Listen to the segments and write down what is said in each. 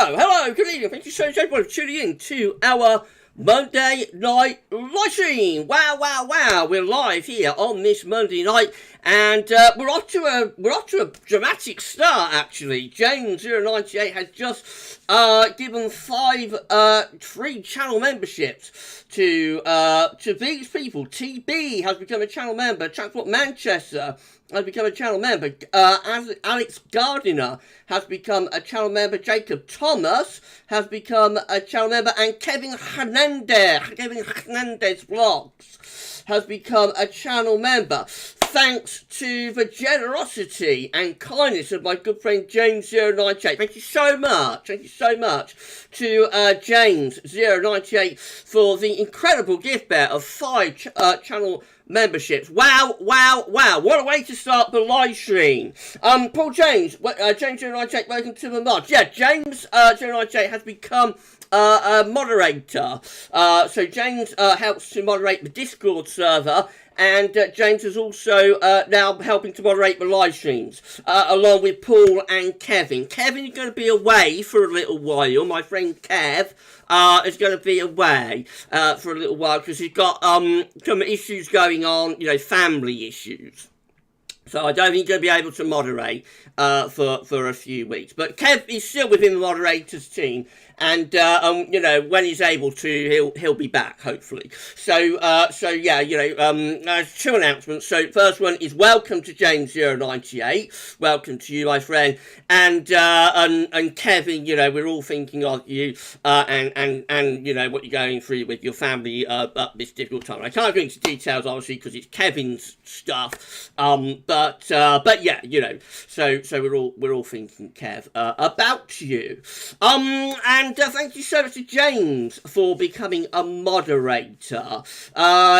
Hello, good evening. Thank you so much for tuning in to our Monday night live stream. Wow. We're live here on this Monday night, and we're off to a dramatic start, actually. James098 has just given 5 free channel memberships to these people. TB has become a channel member. Transport Manchester has become a channel member. Alex Gardiner has become a channel member. Jacob Thomas has become a channel member, and Kevin Hernandez Vlogs has become a channel member. Thanks to the generosity and kindness of my good friend James098. Thank you so much to James098 for the incredible gift bet of 5 channel memberships. Wow. What a way to start the live stream. Paul James, James098, welcome to the mod. Yeah, James098 has become a moderator. So James helps to moderate the Discord server, and James is also now helping to moderate the live streams, along with Paul and Kevin. Kevin is going to be away for a little while. My friend Kev is going to be away for a little while because he's got some issues going on, family issues. So I don't think he's going to be able to moderate for a few weeks. But Kev is still within the moderators team, and when he's able to, he'll be back, hopefully. So yeah, 2 announcements. So first one is welcome to James098. Welcome to you, my friend, and Kevin. We're all thinking of you, and what you're going through with your family at this difficult time. I can't go into details, obviously, because it's Kevin's stuff. But yeah, so we're all thinking, Kev, about you. And thank you so much to James for becoming a moderator.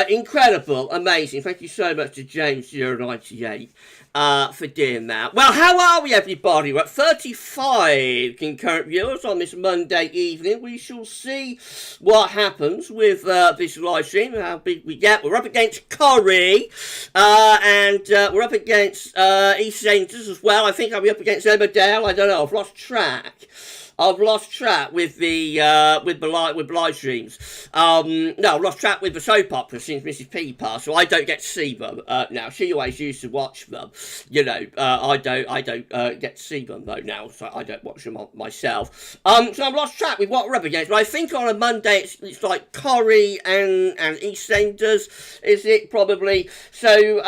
Incredible, amazing. Thank you so much to James098 for doing that. Well, how are we, everybody? We're at 35 concurrent viewers on this Monday evening. We shall see what happens with this live stream, how big we get. We're up against Corrie, and we're up against ECMWF as well. I think I'll be up against Emmerdale. I don't know, I've lost track with the live streams. No, I've lost track with the soap opera since Mrs. P passed, so I don't get to see them now. She always used to watch them, I don't get to see them though now, so I don't watch them myself. So I've lost track with what we're up against, but I think on a Monday it's like Corrie and EastEnders, is it probably? So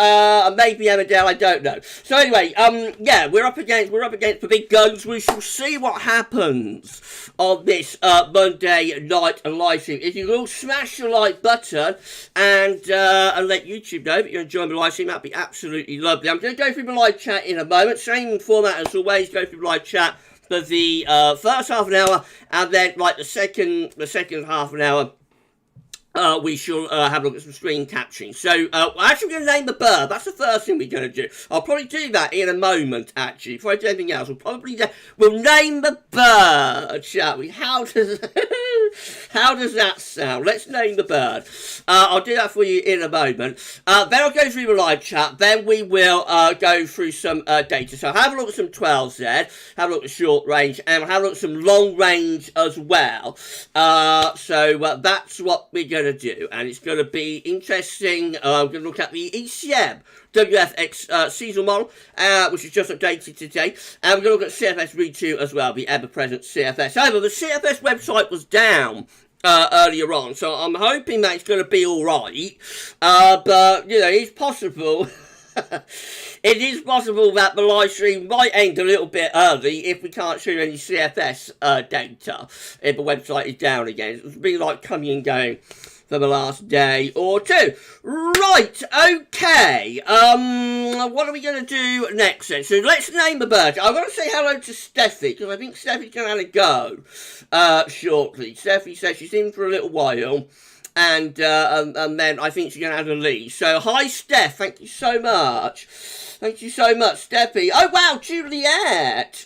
maybe Emmerdale, I don't know. So anyway, yeah, we're up against the big guns. We shall see what happens on this Monday night live stream. If you will smash the like button and let YouTube know that you're enjoying the live stream, that'd be absolutely lovely. I'm going to go through the live chat in a moment. Same format as always. Go through the live chat for the first half an hour, and then like the second half an hour. We shall have a look at some screen capturing. So, we're actually going to name the bird. That's the first thing we're going to do. I'll probably do that in a moment, actually. Before I do anything else, we'll name the bird, shall we? How does that sound? Let's name the bird. I'll do that for you in a moment. Then I'll go through the live chat. Then we will go through some data. So have a look at some 12Z, have a look at short range, and we'll have a look at some long range as well. So that's what we're going to do, and it's going to be interesting. We're going to look at the ECMWF seasonal model, which is just updated today, and we're going to look at CFS Read 2 as well, the ever-present CFS. However, the CFS website was down earlier on, so I'm hoping that it's going to be alright, but, it's possible. It is possible that the live stream might end a little bit early if we can't show any CFS data, if the website is down again. It's been like coming and going for the last day or two. Right, okay. What are we going to do next then? So let's name the bird. I'm going to say hello to Steffi, because I think Steffi's going to have a go shortly. Steffi says she's in for a little while, and then I think she's going to have a leave. So hi, Steph. Thank you so much. Thank you so much, Steffi. Oh, wow, Juliet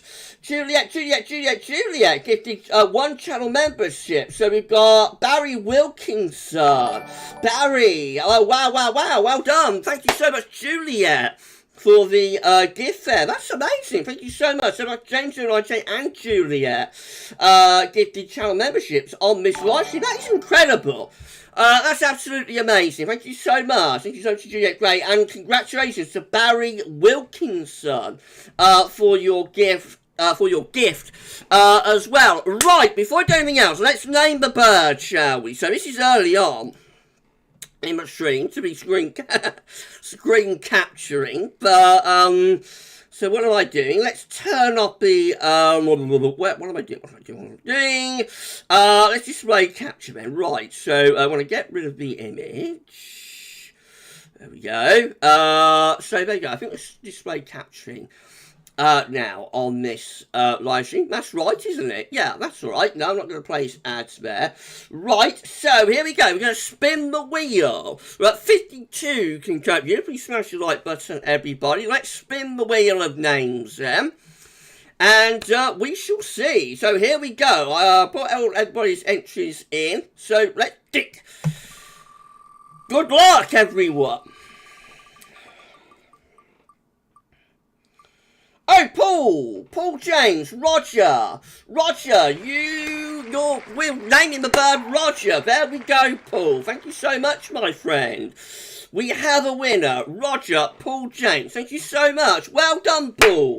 gifted 1 channel membership. So we've got Barry Wilkinson. Barry, oh, wow, well done. Thank you so much, Juliet. for the gift there. That's amazing. Thank you so much. So much James and IJ and Juliet gifted channel memberships on this live stream. That is incredible. That's absolutely amazing. Thank you so much. Thank you so much to Juliet Gray. And congratulations to Barry Wilkinson for your gift. As well. Right, before I do anything else, let's name the bird, shall we? So this is early on in my stream to be screen capturing, but so what am I doing? Let's turn off the what am I doing? Let's display capture then. Right, so I want to get rid of the image. There we go. So there you go. I think it's display capturing now on this live stream. That's right, isn't it? Yeah, that's all right. No, I'm not going to place ads there. Right, so here we go. We're going to spin the wheel. We're at 52 contribute. Please smash the like button, everybody. Let's spin the wheel of names then. And we shall see. So here we go. I put everybody's entries in. So let's dig. Good luck, everyone. Oh, Paul James, Roger, we're naming the bird Roger. There we go, Paul. Thank you so much, my friend. We have a winner, Roger, Paul James. Thank you so much. Well done, Paul.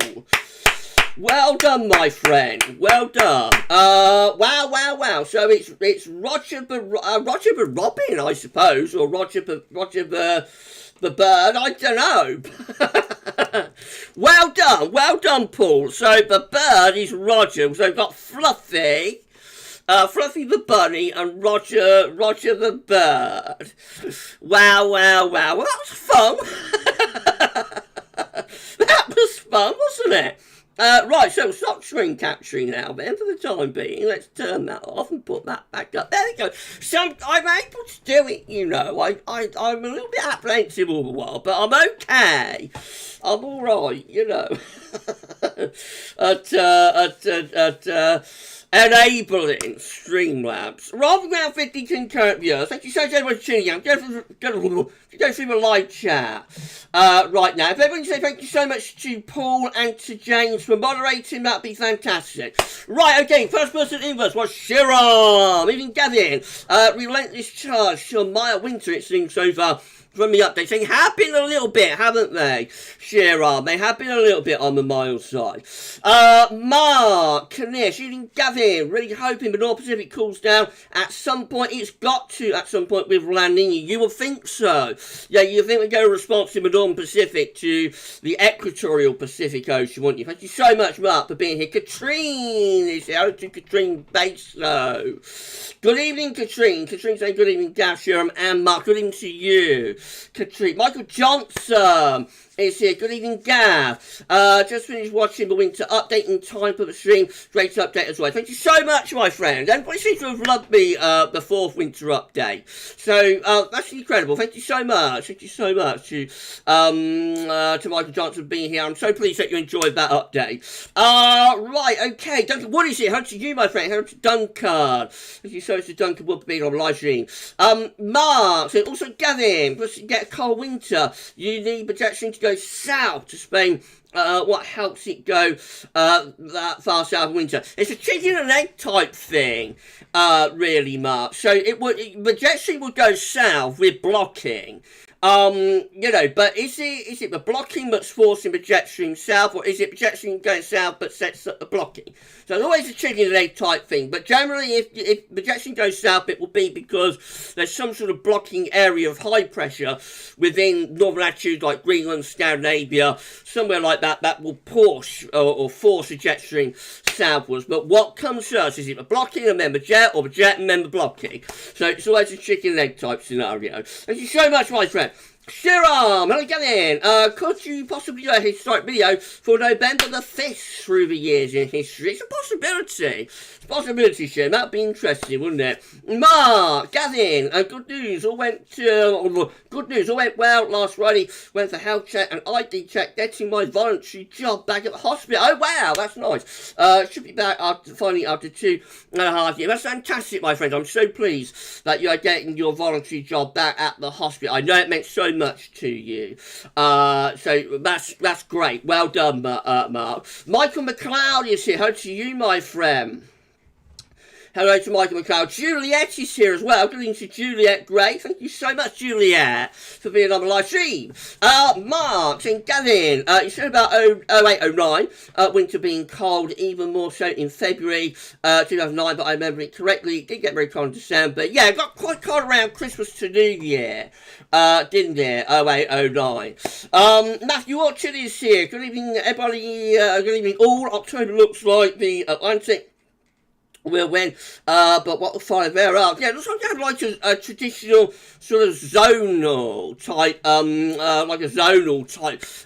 Well done, my friend. Well done. Wow. So it's Roger the Robin, I suppose, or Roger the bird, I don't know. Well done, Paul. So the bird is Roger. So we've got Fluffy the bunny, and Roger the bird. Wow. Well, that was fun. That was fun, wasn't it? Right, so stop screen capturing now then for the time being. Let's turn that off and put that back up. There we go. So I'm able to do it, you know. I'm a little bit apprehensive all the while, but I'm okay. I'm alright, you know. Enabling Streamlabs. Rather than 50 concurrent viewers, thank you so much for tuning in. Go through the live chat right now. If everyone say thank you so much to Paul and to James for moderating, that'd be fantastic. Right, okay, first person in was Shiram. Even Gavin. Relentless Charge to Maya Winter, it seems so far. From the update, saying have been a little bit, haven't they? Shiram, they have been a little bit on the mild side. Mark, Kanish, even Gavin, really hoping the North Pacific cools down at some point. It's got to at some point with La Nina. You would think so. Yeah, you think we get a response from the Northern Pacific to the equatorial Pacific Ocean, wouldn't you? Thank you so much, Mark, for being here. Katrine is here. To Katrine Baselow. Good evening, Katrine. Katrine saying good evening, Gav, Shiram, and Mark. Good evening to you. Katrine. Michael Johnson is here. Good evening, Gav. Just finished watching the winter update in time for the stream. Great update as well. Thank you so much, my friend. Everybody seems to have loved me the fourth winter update. So that's incredible. Thank you so much. Thank you so much to Michael Johnson being here. I'm so pleased that you enjoyed that update. Right, okay. Duncan Wood is here. Hello to you, my friend. Hello to Duncan. Thank you so much to Duncan Wood for being on live stream. Mark, so also Gavin, to get a cold winter, you need protection to go south to Spain. What helps it go that far south of winter? It's a chicken and egg type thing, really, Mark. So the jet stream would go south with blocking. You know, but is it the blocking that's forcing the jet stream south, or is it the jet stream going south but sets up the blocking? So it's always a chicken and egg type thing, but generally if the jet stream goes south, it will be because there's some sort of blocking area of high pressure within northern latitudes like Greenland, Scandinavia, somewhere like that will push or force the jet stream southwards. But what comes first? Is it the blocking and then the jet, or the jet and then the blocking? So it's always a chicken and egg type scenario. Thank you so much, my friend. Shiram, hello again. Could you possibly do a historic video for November the 5th through the years in history? It's a possibility. It's a possibility, Shiram. That'd be interesting, wouldn't it? Mark, Gavin, good news. All went well last Friday. Went for health check and ID check, getting my voluntary job back at the hospital. Oh wow, that's nice. Should be back after 2.5 years. That's fantastic, my friend. I'm so pleased that you are getting your voluntary job back at the hospital. I know it meant so much to you. So that's great. Well done, Mark. Michael McLeod is here. Hello to you, my friend. Hello to Michael McLeod. Juliet is here as well. Good evening to Juliet Gray. Thank you so much, Juliet, for being on the live stream. Mark and Gavin, you said about 0809, winter being cold, even more so in February 2009, but I remember it correctly. It did get very cold in December. Yeah, it got quite cold around Christmas to New Year, didn't it? 0809. Matthew Orchard is here. Good evening, everybody. Good evening, all. October looks like the Atlantic will win, but what will follow thereafter? Yeah, it looks like they have like a traditional sort of zonal type,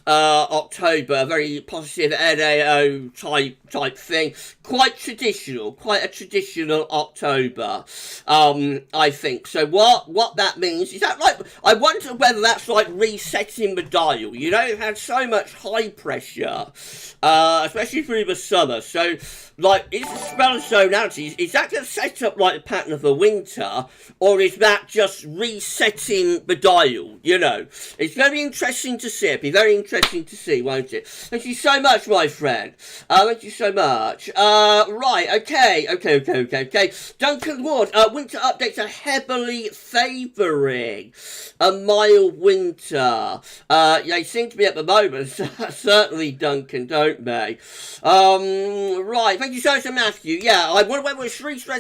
October, very positive NAO type thing. Quite a traditional October, I think. So what that means is that, like, I wonder whether that's like resetting the dial. You know, it had so much high pressure, especially through the summer. So, like, is the spell of zonality, is that going to set up like the pattern of the winter, or is that just resetting the dial? You know, it's very interesting to see. It'll be very interesting to see, won't it? Thank you so much, my friend. Thank you so much. Right, okay. Duncan Ward, winter updates are heavily favouring a mild winter. They seem to be at the moment, certainly, Duncan, don't they? Right, thank you so much, Matthew. Yeah, I wonder whether it's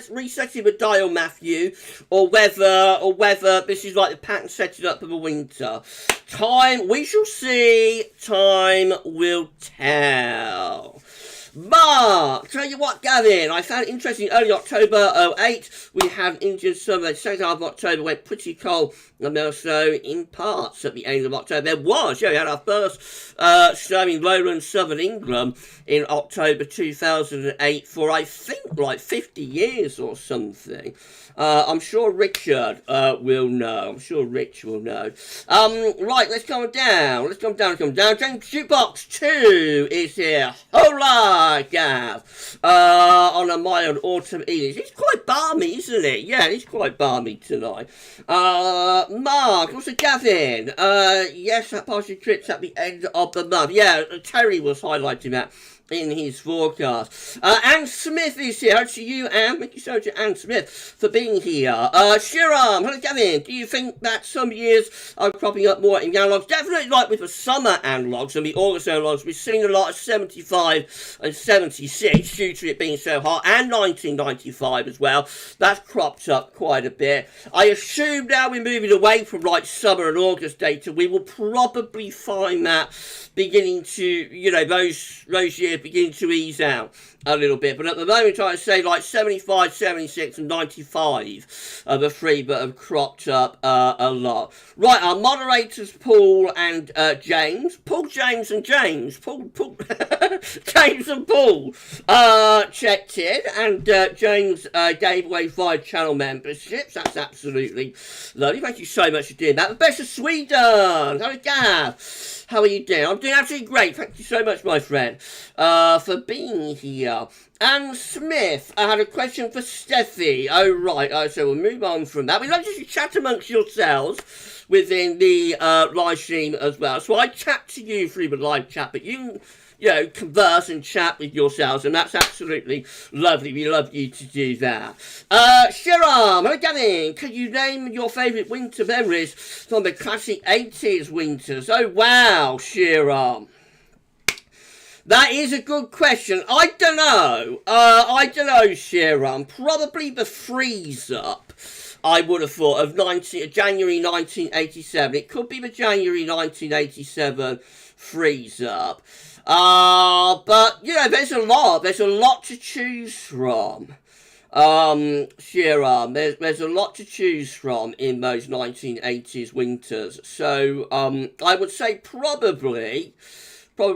resetting the dial, Matthew, or whether this is like the pattern setting up for the winter. We shall see. Time will tell. Mark, tell you what, Gavin, I found it interesting. Early October 08, we had Indian summer. The second half of October went pretty cold, and also in parts at the end of October. There was, we had our first snow in lowland southern England in October 2008 for, I think, like 50 years or something. I'm sure Richard will know. I'm sure Rich will know. Right, let's come down. James Jukebox 2 is here. Hola, Gav. On a mild autumn evening. It's quite balmy, isn't it? Yeah, it's quite balmy tonight. Mark, also Gavin. Yes, that partial trip's at the end of the month. Yeah, Terry was highlighting that in his forecast. Anne Smith is here. Hello to you, Anne. Thank you so much to Anne Smith for being here. Shiram, hello, Gavin. Do you think that some years are cropping up more in analogues? Definitely, like with the summer analogues and the August analogues, we've seen a lot of 75 and 76 due to it being so hot, and 1995 as well. That's cropped up quite a bit. I assume now we're moving away from like summer and August data. We will probably find that beginning to, you know, those years beginning to ease out a little bit, but at the moment I say like 75, 76 and 95 are the three that have cropped up a lot. Right, our moderators Paul and James. James and Paul checked in, and James gave away 5 channel memberships. That's absolutely lovely. Thank you so much for doing that. The best of Sweden. Hello, Gav. How are you doing? I'm doing absolutely great. Thank you so much, my friend, for being here. Anne Smith, I had a question for Steffi. Oh, right. So we'll move on from that. We'd like to chat amongst yourselves within the live stream as well. So I chat to you through the live chat, but you know, converse and chat with yourselves, and that's absolutely lovely. We love you to do that. Shiram, hello, Gavin. Can you name your favourite winter memories from the classic 80s winters? Oh, wow, Shiram. That is a good question. I don't know. Shiram. Probably the freeze-up, I would have thought, of January 1987. It could be the January 1987 freeze-up. But, you know, there's a lot to choose from. Shiram, there's a lot to choose from in those 1980s winters. So, I would say probably the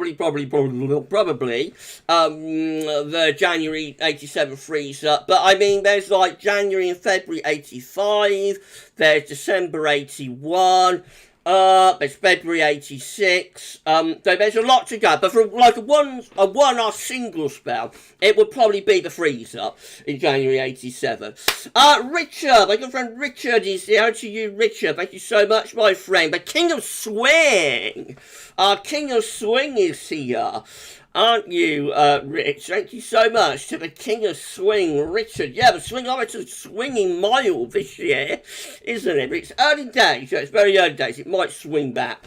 January 87 freeze-up. But, I mean, there's like January and February 85, there's December 81, It's February 86. So there's a lot to go. But for like a one-off single spell, it would probably be the freeze-up in January 87. Richard, my good friend Richard is here. How to you, Richard? Thank you so much, my friend. The King of Swing. King of Swing is here. Aren't you, Rich? Thank you so much to the King of Swing, Richard. Yeah, the swingometer's swinging mild this year, isn't it? But it's early days, it's very early days. It might swing back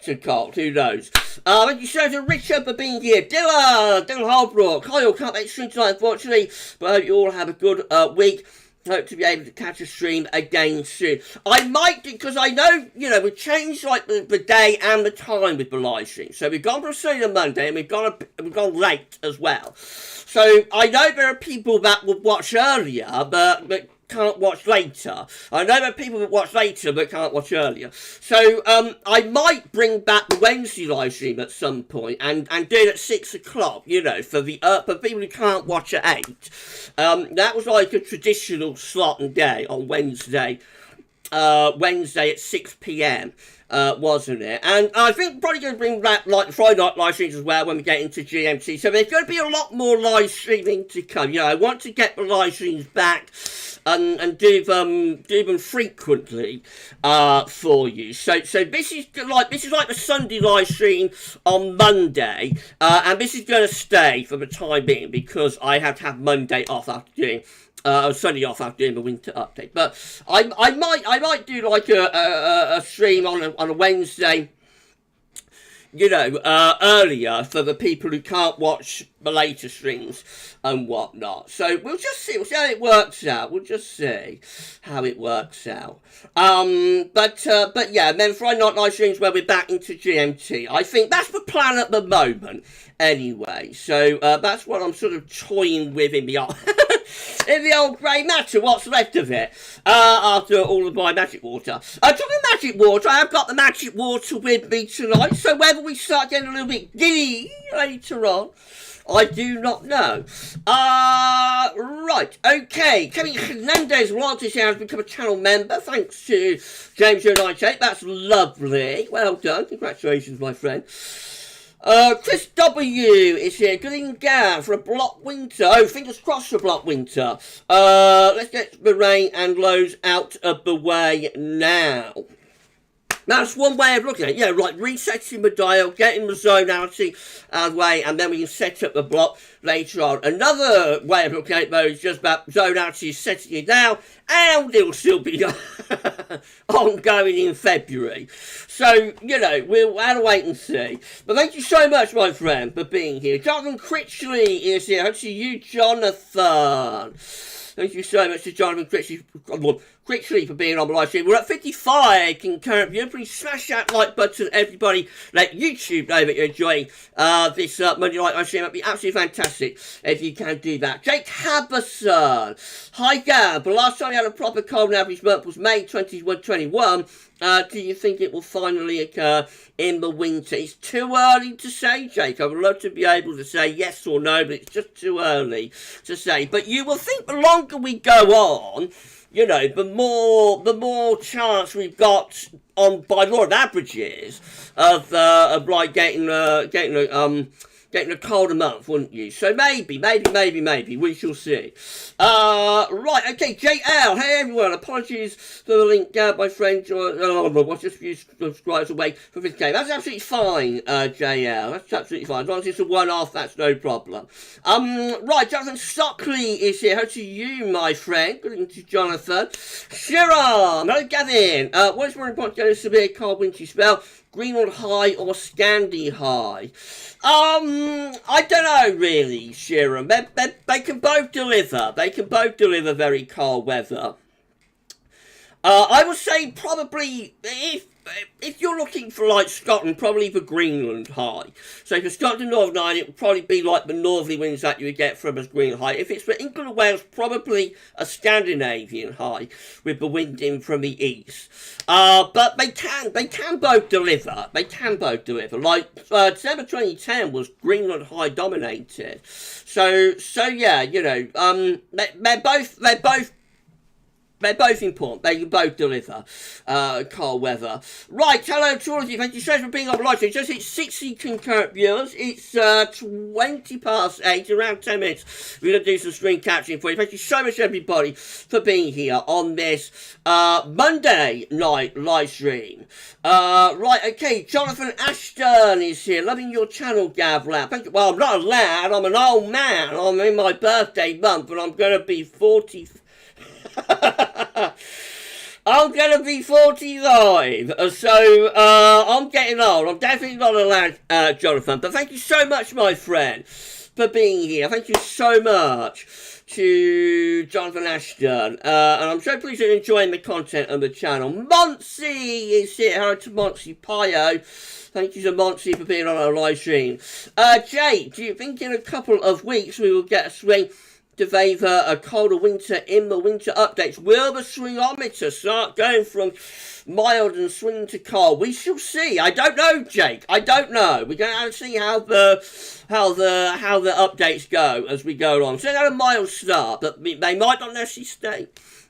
to Colt, who knows? Thank you so much to Richard for being here. Dylan Holbrook. Kyle can't make stream tonight, unfortunately, but I hope you all have a good week. Hope to be able to catch a stream again soon. I might do, because I know, we've changed like the day and the time with the live stream. So we've gone from Sunday to Monday, and we've gone late as well. So I know there are people that would watch earlier, but can't watch later. I know there are people that watch later but can't watch earlier. So I might bring back the Wednesday live stream at some point and do it at 6 o'clock, for people who can't watch at 8. That was like a traditional slot and day on Wednesday at 6 p.m. Wasn't it? And I think probably going to bring back like the Friday night live streams as well when we get into GMT. So there's going to be a lot more live streaming to come. I want to get the live streams back and do them frequently for you. So this is like the Sunday live stream on Monday, and this is going to stay for the time being because I have to have Monday off after doing. Sunday off after doing the winter update, but I might do like a stream on a Wednesday, earlier for the people who can't watch the later streams and whatnot. So we'll just see. We'll see how it works out. We'll just see how it works out. But yeah, and then Friday night live streams where we're back into GMT. I think that's the plan at the moment. Anyway, so that's what I'm sort of toying with in the in the old grey matter, what's left of it, after all of my magic water. Talking magic water, I have got the magic water with me tonight, so whether we start getting a little bit giddy later on, I do not know. Right, okay, Kevin Hernandez Royalty has become a channel member, thanks to James098, that's lovely, well done, congratulations my friend. Chris W is here. Good evening, Gav, for a block winter. Oh, fingers crossed for a block winter. Let's get the rain and lows out of the way now. That's one way of looking at it. Yeah, right, resetting the dial, getting the zonality out of the way, and then we can set up the block later on. Another way of looking at it, though, is just about zonality setting it down, and it'll still be ongoing in February. So, we'll have to wait and see. But thank you so much, my friend, for being here. Jonathan Critchley is here. How to you, Jonathan? Thank you so much to Jonathan Critchley for being on the live stream. We're at 55 concurrent view. Please smash that like button, everybody. Let YouTube know that you're enjoying this Monday night live stream. That'd be absolutely fantastic if you can do that. Jake Haberson. Hi, Gab. The last time we had a proper cold and average month was May 2021. Do you think it will finally occur in the winter? It's too early to say, Jake. I would love to be able to say yes or no, but it's just too early to say. But you will think the longer we go on, the more chance we've got on by law of averages of like getting a colder month, wouldn't you? So maybe, we shall see. Right, okay, JL, hey everyone, apologies for the link, my friend, watch just a few subscribers away from 50k. That's absolutely fine, JL, that's absolutely fine. As long as it's a one-off, that's no problem. Right, Jonathan Stockley is here. How to you, my friend? Good evening to Jonathan. Shiram, hello, Gavin. What is more important to get a severe cold wintry spell? Greenland High or Scandi High? I don't know really, Shiram. They can both deliver. They can both deliver very cold weather. I would say probably if you're looking for like Scotland, probably the Greenland High. So for Scotland and Northern Ireland, it would probably be like the northerly winds that you would get from a Greenland High. If it's for England and Wales, probably a Scandinavian high with the wind in from the east. But they can both deliver. They can both deliver. Like December 2010 was Greenland High dominated. So yeah, they're both They're both important. They can both deliver cold weather. Right, hello to all of you. Thank you so much for being on live. Just hit 60 concurrent viewers. It's 20 past 8, around 10 minutes. We're going to do some screen capturing for you. Thank you so much, everybody, for being here on this Monday night live stream. Right, okay, Jonathan Ashton is here. Loving your channel, Gav Lad. Thank you. Well, I'm not a lad. I'm an old man. I'm in my birthday month, and I'm going to be 40... I'm going to be 45, so I'm getting old. I'm definitely not a lad, Jonathan, but thank you so much, my friend, for being here. Thank you so much to Jonathan Ashton, and I'm so pleased you're enjoying the content on the channel. Monty is here. Hello to Monty Pio. Thank you to Monty for being on our live stream. Jay, do you think in a couple of weeks we will get a swing to favour a colder winter in the winter updates? Will the swingometer start going from mild and swing to cold? We shall see. I don't know, Jake. I don't know. We're going to have to see how the updates go as we go along. So they had a mild start, but they might not necessarily stay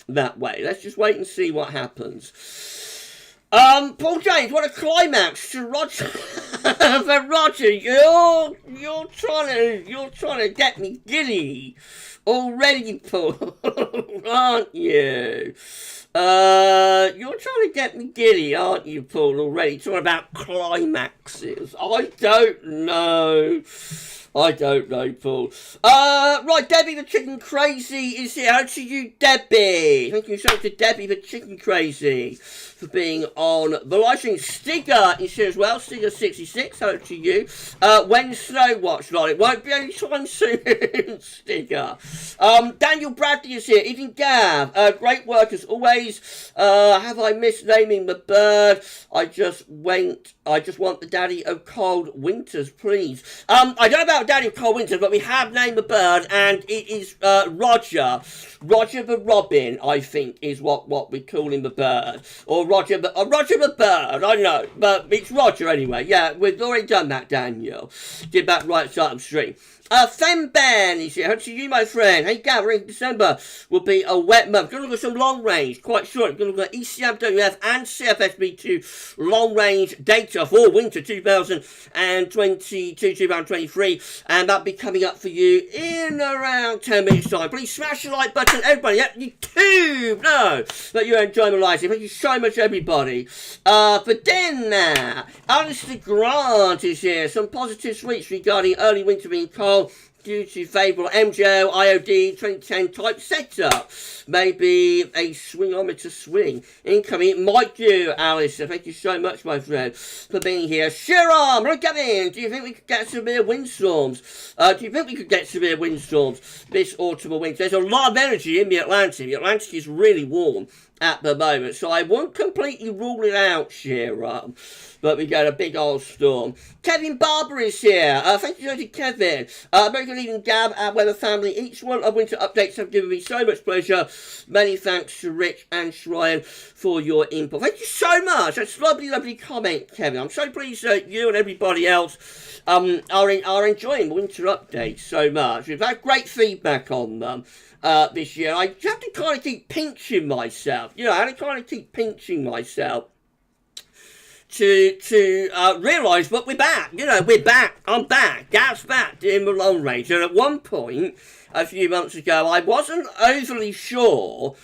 that way. Let's just wait and see what happens. Paul James, what a climax to Roger. For Roger, you're trying to get me giddy already, Paul, aren't you? You're trying to get me giddy, aren't you, Paul, already? Talking about climaxes. I don't know, Paul. Right, Debbie the Chicken Crazy is here. Hello to you, Debbie. Thank you so much to Debbie the Chicken Crazy for being on the live stream. Stigger is here as well. Stigger66, hello to you. When Snow Watch, Lolly. It won't be any time soon, Stigger. Daniel Bradley is here. Eating Gav. Great work as always. Have I missed naming the bird? I just want the daddy of cold winters, please. I don't know about daddy of cold winters, but we have named the bird, and it is Roger. Roger the Robin, I think, is what we're calling the bird. Or Roger the bird, I know. But it's Roger anyway. Yeah, we've already done that, Daniel. Did that right at the start of the stream. Femben is here. Hello to you, my friend. Hey, Gav, in December will be a wet month. Going to look at some long range, quite short. Going to look at ECMWF and CFS B2 long range data for winter 2022-2023, and that'll be coming up for you in around 10 minutes time. Please smash the like button, everybody. Let YouTube know that you're enjoying the live stream. Thank you so much, everybody. For dinner, Alistair Grant is here. Some positive tweets regarding early winter being cold due to favourable MJO IOD 2010 type setup. Maybe a swingometer swing incoming. It might do, Alice. Thank you so much, my friend, for being here. Shiram, look at in. Do you think we could get severe windstorms? This autumn or winter? There's a lot of energy in the Atlantic. The Atlantic is really warm at the moment, so I won't completely rule it out, Shiram. But we got a big old storm. Kevin Barber is here. Thank you to Kevin. Very good evening, Gab, our weather family. Each one of winter updates have given me so much pleasure. Many thanks to Rich and Shryan for your input. Thank you so much. That's a lovely, lovely comment, Kevin. I'm so pleased that you and everybody else are enjoying winter updates so much. We've had great feedback on them this year. I have to kind of keep pinching myself. I had to kind of keep pinching myself to realise, but we're back. We're back. I'm back. Gav's back doing the long range. And at one point, a few months ago, I wasn't overly sure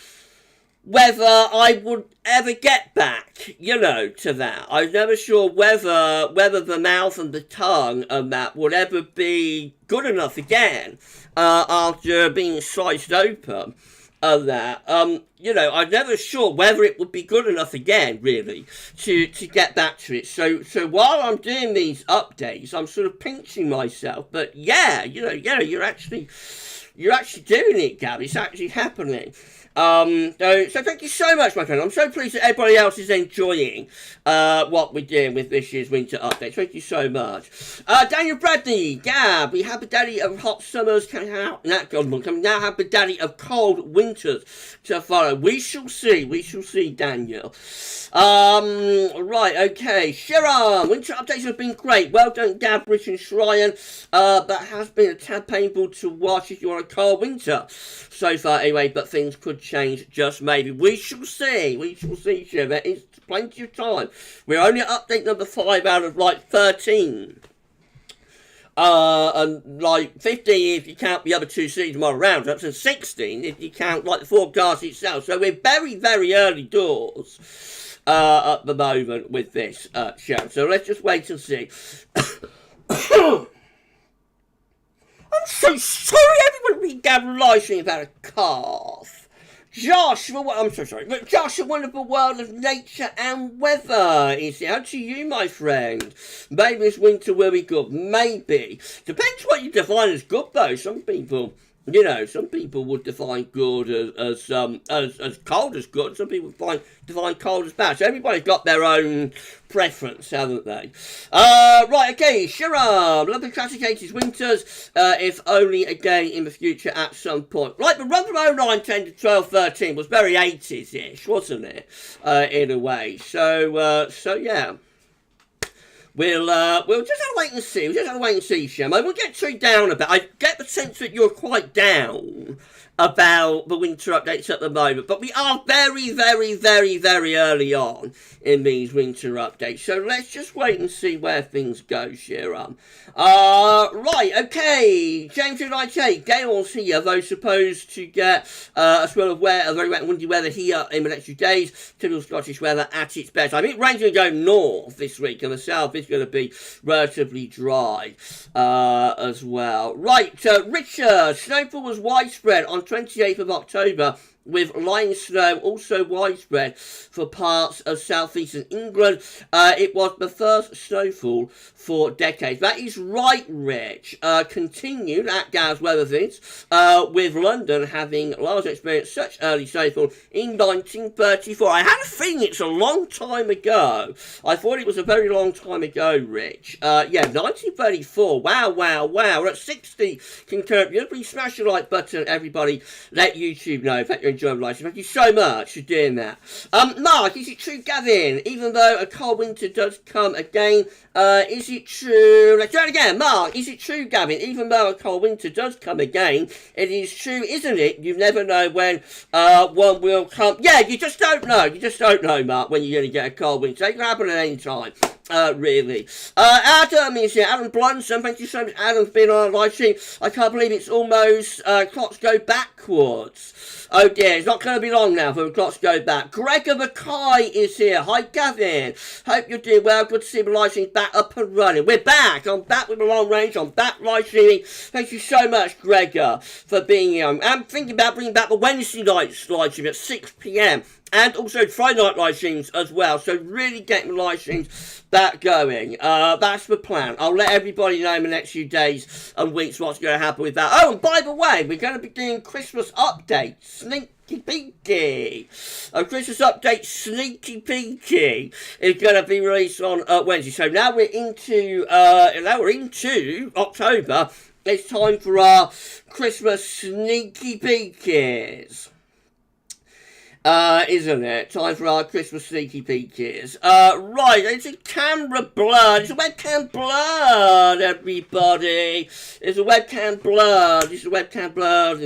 whether I would ever get back, to that. I was never sure whether the mouth and the tongue and that would ever be good enough again after being sliced open. Of that, I'm never sure whether it would be good enough again, really, to get back to it. So while I'm doing these updates, I'm sort of pinching myself. But yeah, you're actually doing it, Gab. It's actually happening. So thank you so much, my friend. I'm so pleased that everybody else is enjoying what we're doing with this year's winter update. Thank you so much. Daniel Bradley, Gab, we have the daddy of hot summers coming out. Now have the daddy of cold winters to follow. We shall see, Daniel. Right, okay. Shiram, winter updates have been great. Well done, Gab, Rich and Shryan. That has been a tad painful to watch if you want a cold winter so far anyway, but things could change, just maybe. We shall see. We shall see, Shiv. There is plenty of time. We're only at update number 5 out of, like, 13. And like 15 if you count the other 2 season model roundups, and 16 if you count like the forecast itself. So we're very, very early doors at the moment with this show. So let's just wait and see. I'm so sorry, everyone. We got live stream about a cough. Josh, I'm so sorry, but Josh, a wonderful world of nature and weather is here. How to you, my friend? Maybe this winter will be good. Maybe. Depends what you define as good, though. Some people, you know, some people would define good as cold as good. Some people define cold as bad. So everybody's got their own preference, haven't they? Right, okay, Shiram, lovely classic 80s winters, if only again in the future at some point. Right, the run from 09, 10 to 12, 13 was very 80s-ish, wasn't it? In a way. So yeah. We'll just have to wait and see. We'll just have to wait and see, Sham. I won't get too down about it. I get the sense that you're quite down about the winter updates at the moment, but we are very, very, very, very early on in these winter updates. So let's just wait and see where things go, Shiram. Right, okay. James United, Gales here, though supposed to get a spell of very wet and windy weather here in the next few days. Typical Scottish weather at its best. I think rain's going to go north this week, and the south is going to be relatively dry as well. Right, Richard, snowfall was widespread on 28th of October, with lying snow also widespread for parts of southeastern England. It was the first snowfall for decades. That is right, Rich. Continued at GavsWeatherVids, with London having last experienced such early snowfall in 1934. I had a feeling it's a long time ago. I thought it was a very long time ago, Rich. Yeah, 1934. Wow, wow, wow. We're at 60 concurrent views. Please smash the like button, everybody. Let YouTube know if you're enjoying live. Thank you so much for doing that. Mark, is it true, Gavin? Even though a cold winter does come again, is it true? Let's do it again. Mark, is it true, Gavin? Even though a cold winter does come again, it is true, isn't it? You never know when one will come. Yeah, you just don't know. You just don't know, Mark, when you're going to get a cold winter. It can happen at any time. Really. Adam is here. Adam Blunson, thank you so much. Adam's been on a live stream. I can't believe it's almost clocks go backwards. Oh dear, it's not going to be long now for the clocks go back. Gregor Mackay is here. Hi, Gavin. Hope you're doing well. Good to see the live stream back up and running. We're back. I'm back with the long range. I'm back live streaming. Thank you so much, Gregor, for being here. I'm thinking about bringing back the Wednesday night live stream at 6 p.m. and also Friday night live streams as well. So really getting the live streams back going. That's the plan. I'll let everybody know in the next few days and weeks what's going to happen with that. Oh, and by the way, we're going to be doing Christmas updates. Sneaky peeky. A Christmas update, sneaky peeky, is going to be released on Wednesday. So now we're into October. It's time for our Christmas sneaky peekies. Isn't it? Time for our Christmas sneaky peekies. Right, it's a camera blood. It's a webcam blood, everybody. It's a webcam blood. It's a webcam blood.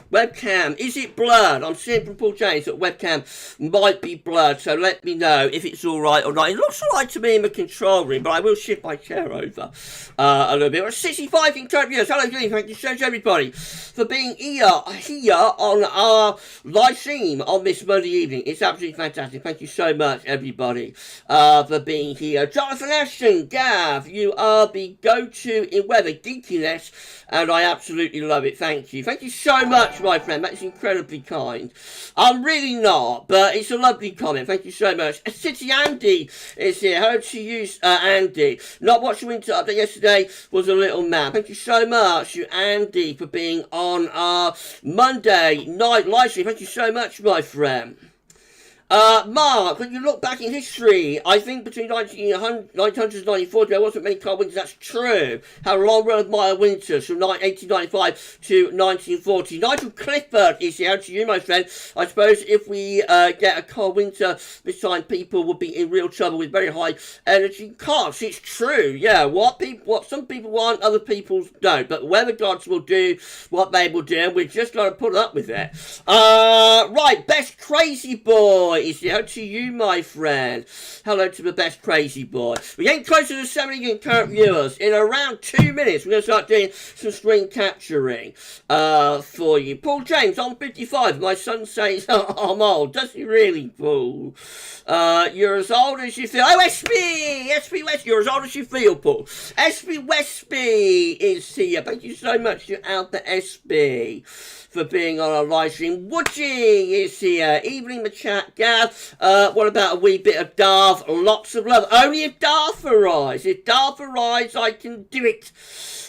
Webcam, is it blood? I'm seeing from Paul James that webcam might be blood, so let me know if it's alright or not. It looks alright to me in the control room, but I will shift my chair over a little bit. We're at 65 in current viewers. Hello, Glenn. Thank you so much, everybody, for being here on our live stream on this Monday evening. It's absolutely fantastic. Thank you so much, everybody, for being here. Jonathan Ashton, Gav, you are the go-to in weather geekiness, and I absolutely love it. Thank you. Thank you so much, my friend. That's incredibly kind. I'm really not, but it's a lovely comment. Thank you so much. City Andy is here. Hello to you, Andy. Not watching Winter Update yesterday, was a little mad. Thank you so much, you Andy, for being on our Monday night live stream. Thank you so much, my friend. Mark, when you look back in history, I think between 1994 there wasn't many cold winters. That's true. Had a long run of mild winters from 1895 to 1940. Nigel Clifford is here to you, my friend. I suppose if we get a cold winter this time, people will be in real trouble with very high energy costs. It's true. Yeah, what some people want, other people don't. But weather gods will do what they will do, and we're just going to put up with it. Right, best crazy boy is here to you, my friend. Hello to the best crazy boy. We're getting closer to 70 concurrent viewers. In around 2 minutes, we're going to start doing some screen capturing for you. Paul James, I'm 55. My son says I'm old. Does he really, Paul? You're as old as you feel. Oh, SB West, you're as old as you feel, Paul. SB Westby is here. Thank you so much to Albert SB for being on our live stream. Woody is here. Evening in the chat, Gav. What about a wee bit of Darth? Lots of love. Only if Darth arrives. If Darth arrives, I can do it.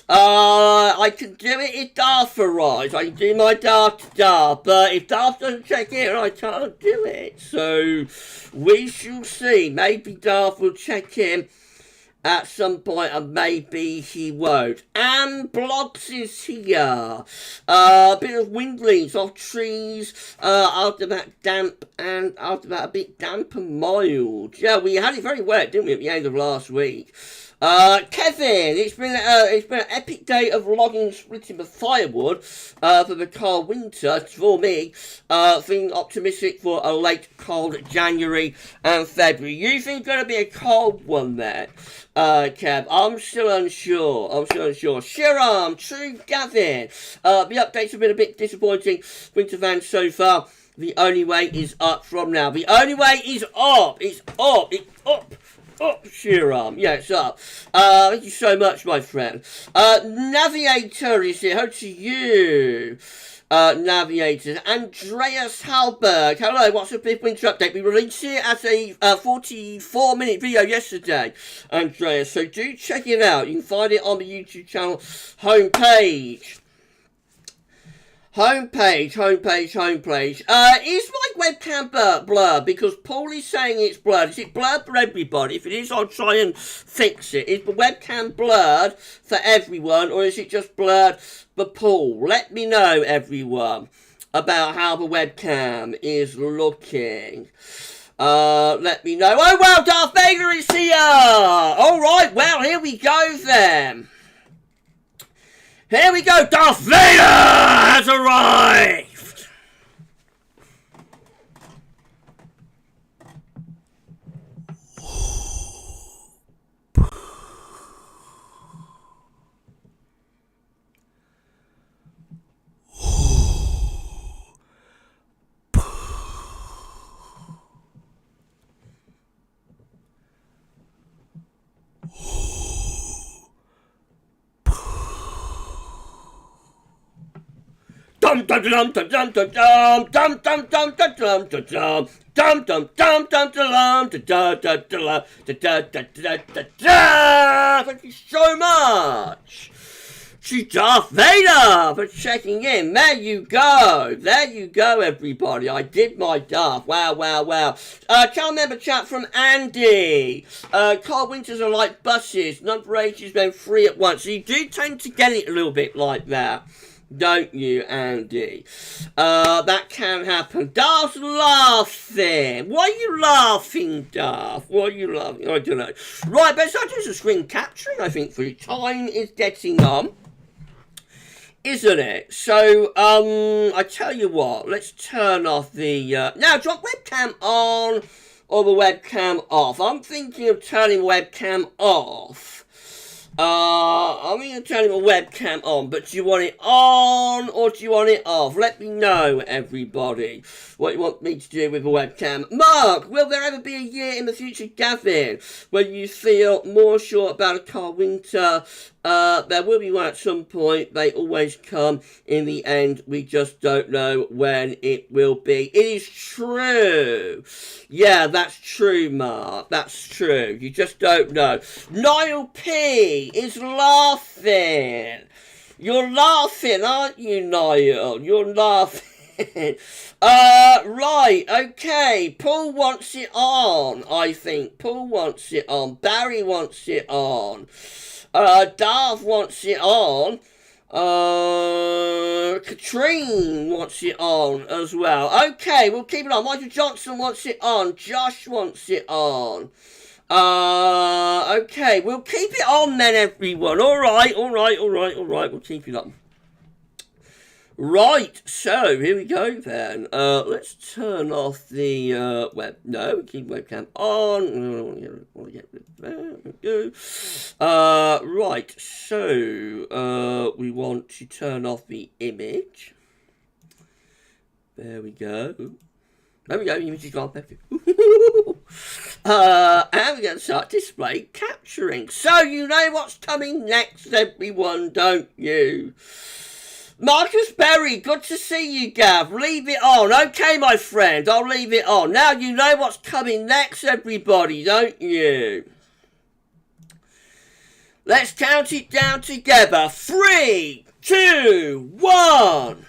I can do it if Darth arrives. I can do my Darth to Darth. But if Darth doesn't check in, I can't do it. So we shall see. Maybe Darth will check in at some point, and maybe he won't. And Blogs is here. A bit of windlings off trees. After that damp, and after that a bit damp and mild. Yeah, we had it very wet, didn't we, at the end of last week? Kevin, it's been an epic day of logging, splitting the firewood for the cold winter. For me, feeling optimistic for a late cold January and February. You think it's going to be a cold one there, Kev? I'm still unsure. Shiram, True Gavin. The updates have been a bit disappointing. Winter fans so far. The only way is up from now. The only way is up. It's up. It's up. Up, Shiram. Yeah, it's up. Thank you so much, my friend. Navigator is here. How to you? Navigator. Andreas Halberg. Hello, what's up, Big Winter Update? We released it as a 44-minute video yesterday, Andreas. So do check it out. You can find it on the YouTube channel homepage. Homepage. Is my webcam blurred? Because Paul is saying it's blurred. Is it blurred for everybody? If it is, I'll try and fix it. Is the webcam blurred for everyone, or is it just blurred for Paul? Let me know, everyone, about how the webcam is looking. Let me know. Oh, well, Darth Vader is here! Alright, well, here we go then. Here we go, Darth Vader has arrived! Dum dum dum dum dum dum dum dum dum dum dum dum dum dum dum dum dum dum dum. Thank you so much to Darth Vader for checking in. There you go, everybody. I did my Darth. Wow. Channel member chat from Andy. Cold winters are like buses, none for ages, then free at once. So you do tend to get it a little bit like that, don't you, Andy? That can happen. Darth's laughing. Why are you laughing, Darth? Why are you laughing? I don't know. Right, but start doing some screen capturing, I think, for you. Time is getting on, isn't it? So, I tell you what, let's turn off the, now, do you want webcam on or the webcam off? I'm thinking of turning the webcam off. I'm going to turn my webcam on, but do you want it on or do you want it off? Let me know, everybody, what you want me to do with the webcam. Mark, will there ever be a year in the future, Gavin, when you feel more sure about a cold winter? There will be one at some point. They always come in the end. We just don't know when it will be. It is true. Yeah, that's true, Mark. That's true. You just don't know. Niall P is laughing. You're laughing, aren't you, Niall? You're laughing. Right, okay. Paul wants it on, I think. Paul wants it on. Barry wants it on. Darth wants it on. Katrine wants it on as well. Okay, we'll keep it on. Michael Johnson wants it on. Josh wants it on. Okay, we'll keep it on then, everyone. Alright, we'll keep it on. Right, so here we go then. Let's turn off the web. No, keep webcam on. Right, so we want to turn off the image. There we go. There we go, the image is gone. And we're going to start display capturing. So you know what's coming next, everyone, don't you? Marcus Berry, good to see you, Gav. Leave it on. Okay, my friend, I'll leave it on. Now you know what's coming next, everybody, don't you? Let's count it down together. 3, 2, 1.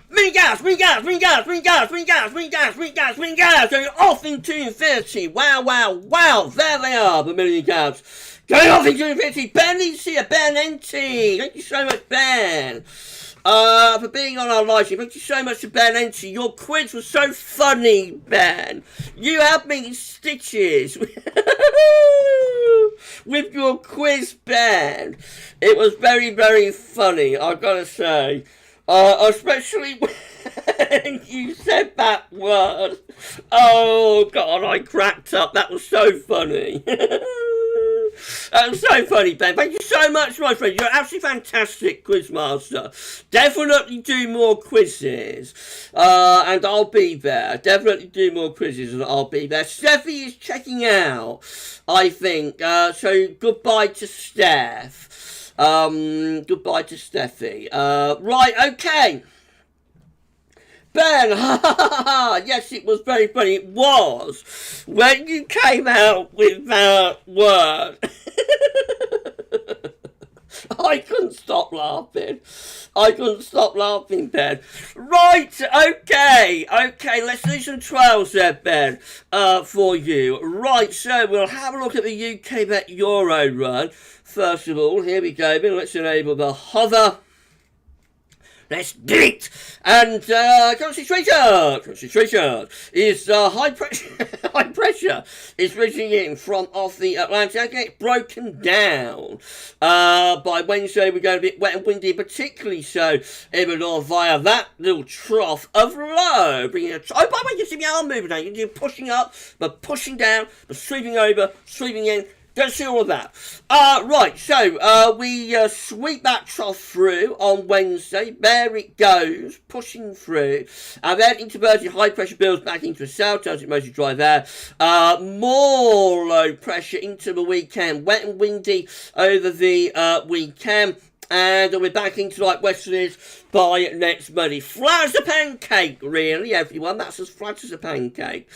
Ring gas, ring gas, ring gas, ring gas, ring gas, ring gas, ring gas, ring gas. Going off into infinity. Wow, wow, wow. There they are, the million gas. Going off into infinity. Ben is here, Ben NT. Thank you so much, Ben. For being on our live stream. Thank you so much to Ben NT. Your quiz was so funny, Ben. You had me in stitches with your quiz, Ben. It was very, very funny, I've got to say. Especially when you said that word. Oh, God, I cracked up. That was so funny. That was so funny, Ben. Thank you so much, my friend. You're absolutely fantastic quizmaster. Definitely do more quizzes. And I'll be there. Definitely do more quizzes and I'll be there. Steffi is checking out, I think. So goodbye to Steph. Goodbye to Steffi. Right, okay. Ben, yes, it was very funny. It was when you came out with that word. I couldn't stop laughing. I couldn't stop laughing, Ben. Right, okay, let's do some 12s there, Ben, for you. Right, so we'll have a look at the UK Bet Euro run. First of all, here we go, Ben. Let's enable the hover. Let's do it! And concentration is high pressure is reaching in from off the Atlantic. It's broken down. By Wednesday, we're going to be wet and windy, particularly so in the north via that little trough of low. Bringing a by the way, you see the arm moving now. You're pushing up, but pushing down, but sweeping over, sweeping in. Don't see all of that. Right, so we sweep that trough through on Wednesday. There it goes, pushing through. And then interverted high pressure builds back into the south, turns it mostly dry there. More low pressure into the weekend. Wet and windy over the weekend. And we're back into like westerlies by next Monday. Flat as a pancake, really, everyone. That's as flat as a pancake,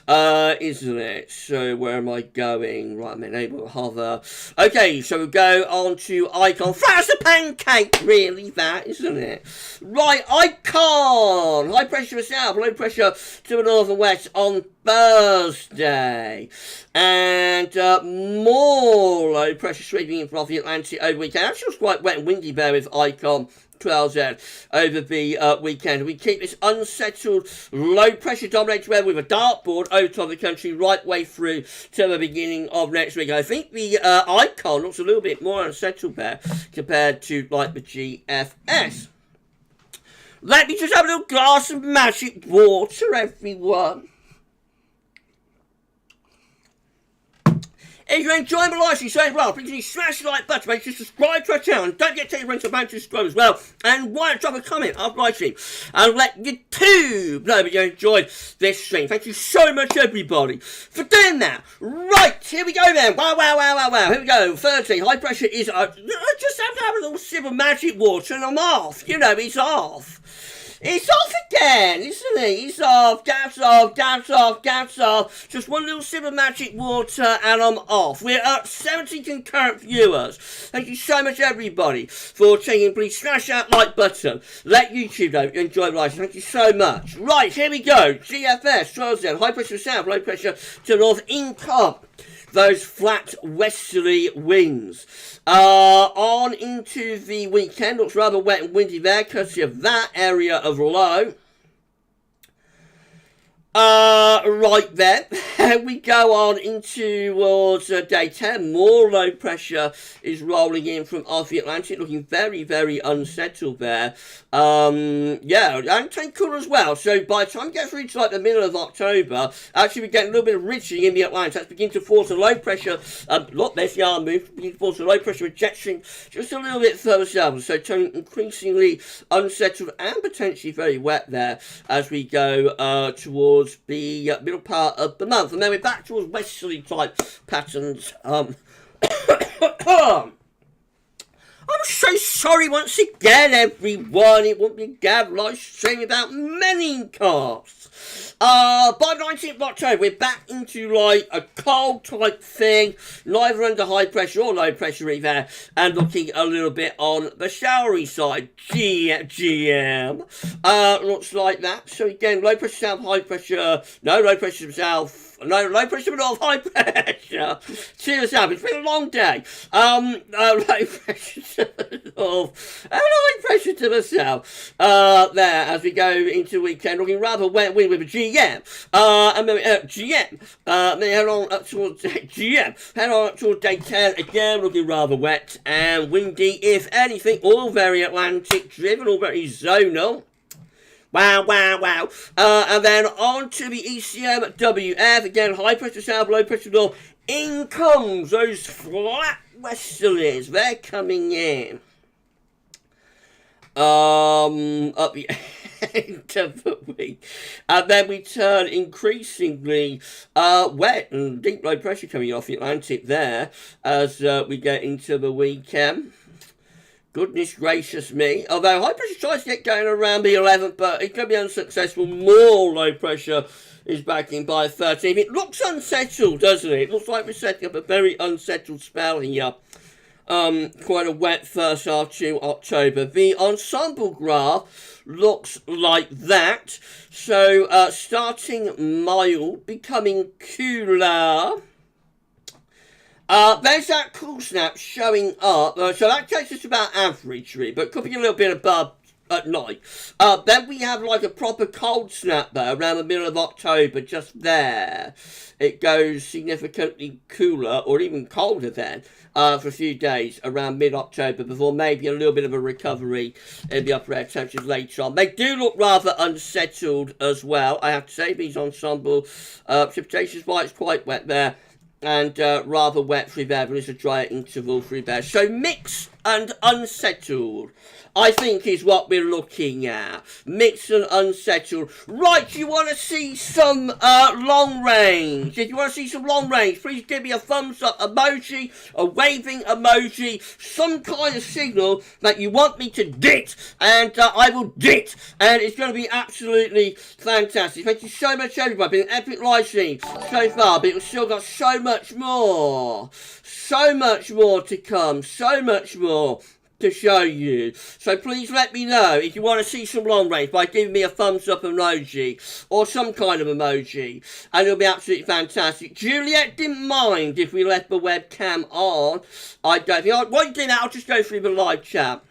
isn't it? So where am I going? Right, I'm able to hover. Okay, so we'll go on to Icon. Flat as a pancake, really, that, isn't it? Right, Icon. High pressure south, low pressure to the north and west on Thursday. And more low pressure sweeping in from off the Atlantic over the weekend. Actually, it was quite wet and windy there with Icon 12Z over the weekend. We keep this unsettled low pressure dominated weather with a dartboard over top of the country right way through to the beginning of next week. I think the Icon looks a little bit more unsettled there compared to like the GFS. Let me just have a little glass of magic water, everyone. If you're enjoying my live stream so well, please smash the like button, make sure to subscribe to our channel, and don't forget to take a ring to the to subscribe as well. And why not drop a comment after live stream and let YouTube know that you enjoyed this stream. Thank you so much, everybody, for doing that. Right, here we go then. Wow. Here we go. Thursday, high pressure is. I just have to have a little sip of magic water and I'm off. You know, it's off. It's off again, isn't it? It's off, gas off, gas off, gas off. Just one little sip of magic water and I'm off. We're at 70 concurrent viewers. Thank you so much, everybody, for checking. Please smash that like button. Let YouTube know you enjoy live. Thank you so much. Right, here we go. GFS, 12Z, high pressure south, low pressure to north, income. Those flat westerly winds. On into the weekend. Looks rather wet and windy there, courtesy of that area of low. Right then, we go on into towards day 10. More low pressure is rolling in from off the Atlantic, looking very, very unsettled there. Yeah, and turning cooler as well. So by the time we get through to like the middle of October, actually we get a little bit of ridging in the Atlantic. That's beginning to force a low pressure. Look, there's the arm move. Beginning to force a low pressure rejection just a little bit further south. So turning increasingly unsettled and potentially very wet there as we go towards the middle part of the month, and then we're back towards westerly type patterns. I'm so sorry once again, everyone. It won't be a Gav live stream about many casts. By 19th of October, we're back into like a cold type thing, neither under high pressure or low pressure either, and looking a little bit on the showery side. GM. Looks like that. So again, low pressure south, high pressure, no low pressure south. No, low pressure but north, high pressure to the south. It's been a long day. Low pressure to the north and high pressure to the south. There, as we go into the weekend, looking rather wet wind with a GM. And then GM. Then head on up towards GM. Head on up towards day 10. Again, looking rather wet and windy, if anything. All very Atlantic driven, all very zonal. Wow, wow, wow. And then on to the ECMWF. Again, high pressure south, low pressure north. In comes those flat westerlies. They're coming in. Up the end of the week. And then we turn increasingly wet and deep low pressure coming off the Atlantic there as we get into the weekend. Goodness gracious me. Although high pressure tries to get going around the 11th, but it could be unsuccessful. More low pressure is backing by 13th. It looks unsettled, doesn't it? It looks like we're setting up a very unsettled spell here. Quite a wet first half to October. The ensemble graph looks like that. So starting mild, becoming cooler. There's that cool snap showing up. So that takes us about average, really, but could be a little bit above at night. Then we have like a proper cold snap there around the middle of October, just there. It goes significantly cooler, or even colder then, for a few days around mid-October, before maybe a little bit of a recovery in the upper air temperatures later on. They do look rather unsettled as well, I have to say. These ensemble precipitations, why it's quite wet there. And rather wet through there, but it's a drier interval through there. So mixed and unsettled, I think, is what we're looking at. Mixed and unsettled. Right, you want to see some long range? If you want to see some long range, please give me a thumbs up emoji, a waving emoji, some kind of signal that you want me to dit, and I will dit, and it's going to be absolutely fantastic. Thank you so much, everybody. Been an epic live stream so far, but we've still got so much more to come, so much more to show you. So please let me know if you want to see some long range by giving me a thumbs up emoji or some kind of emoji, and it'll be absolutely fantastic. Juliet didn't mind if we left the webcam on. I don't think what you did, I'll just go through the live chat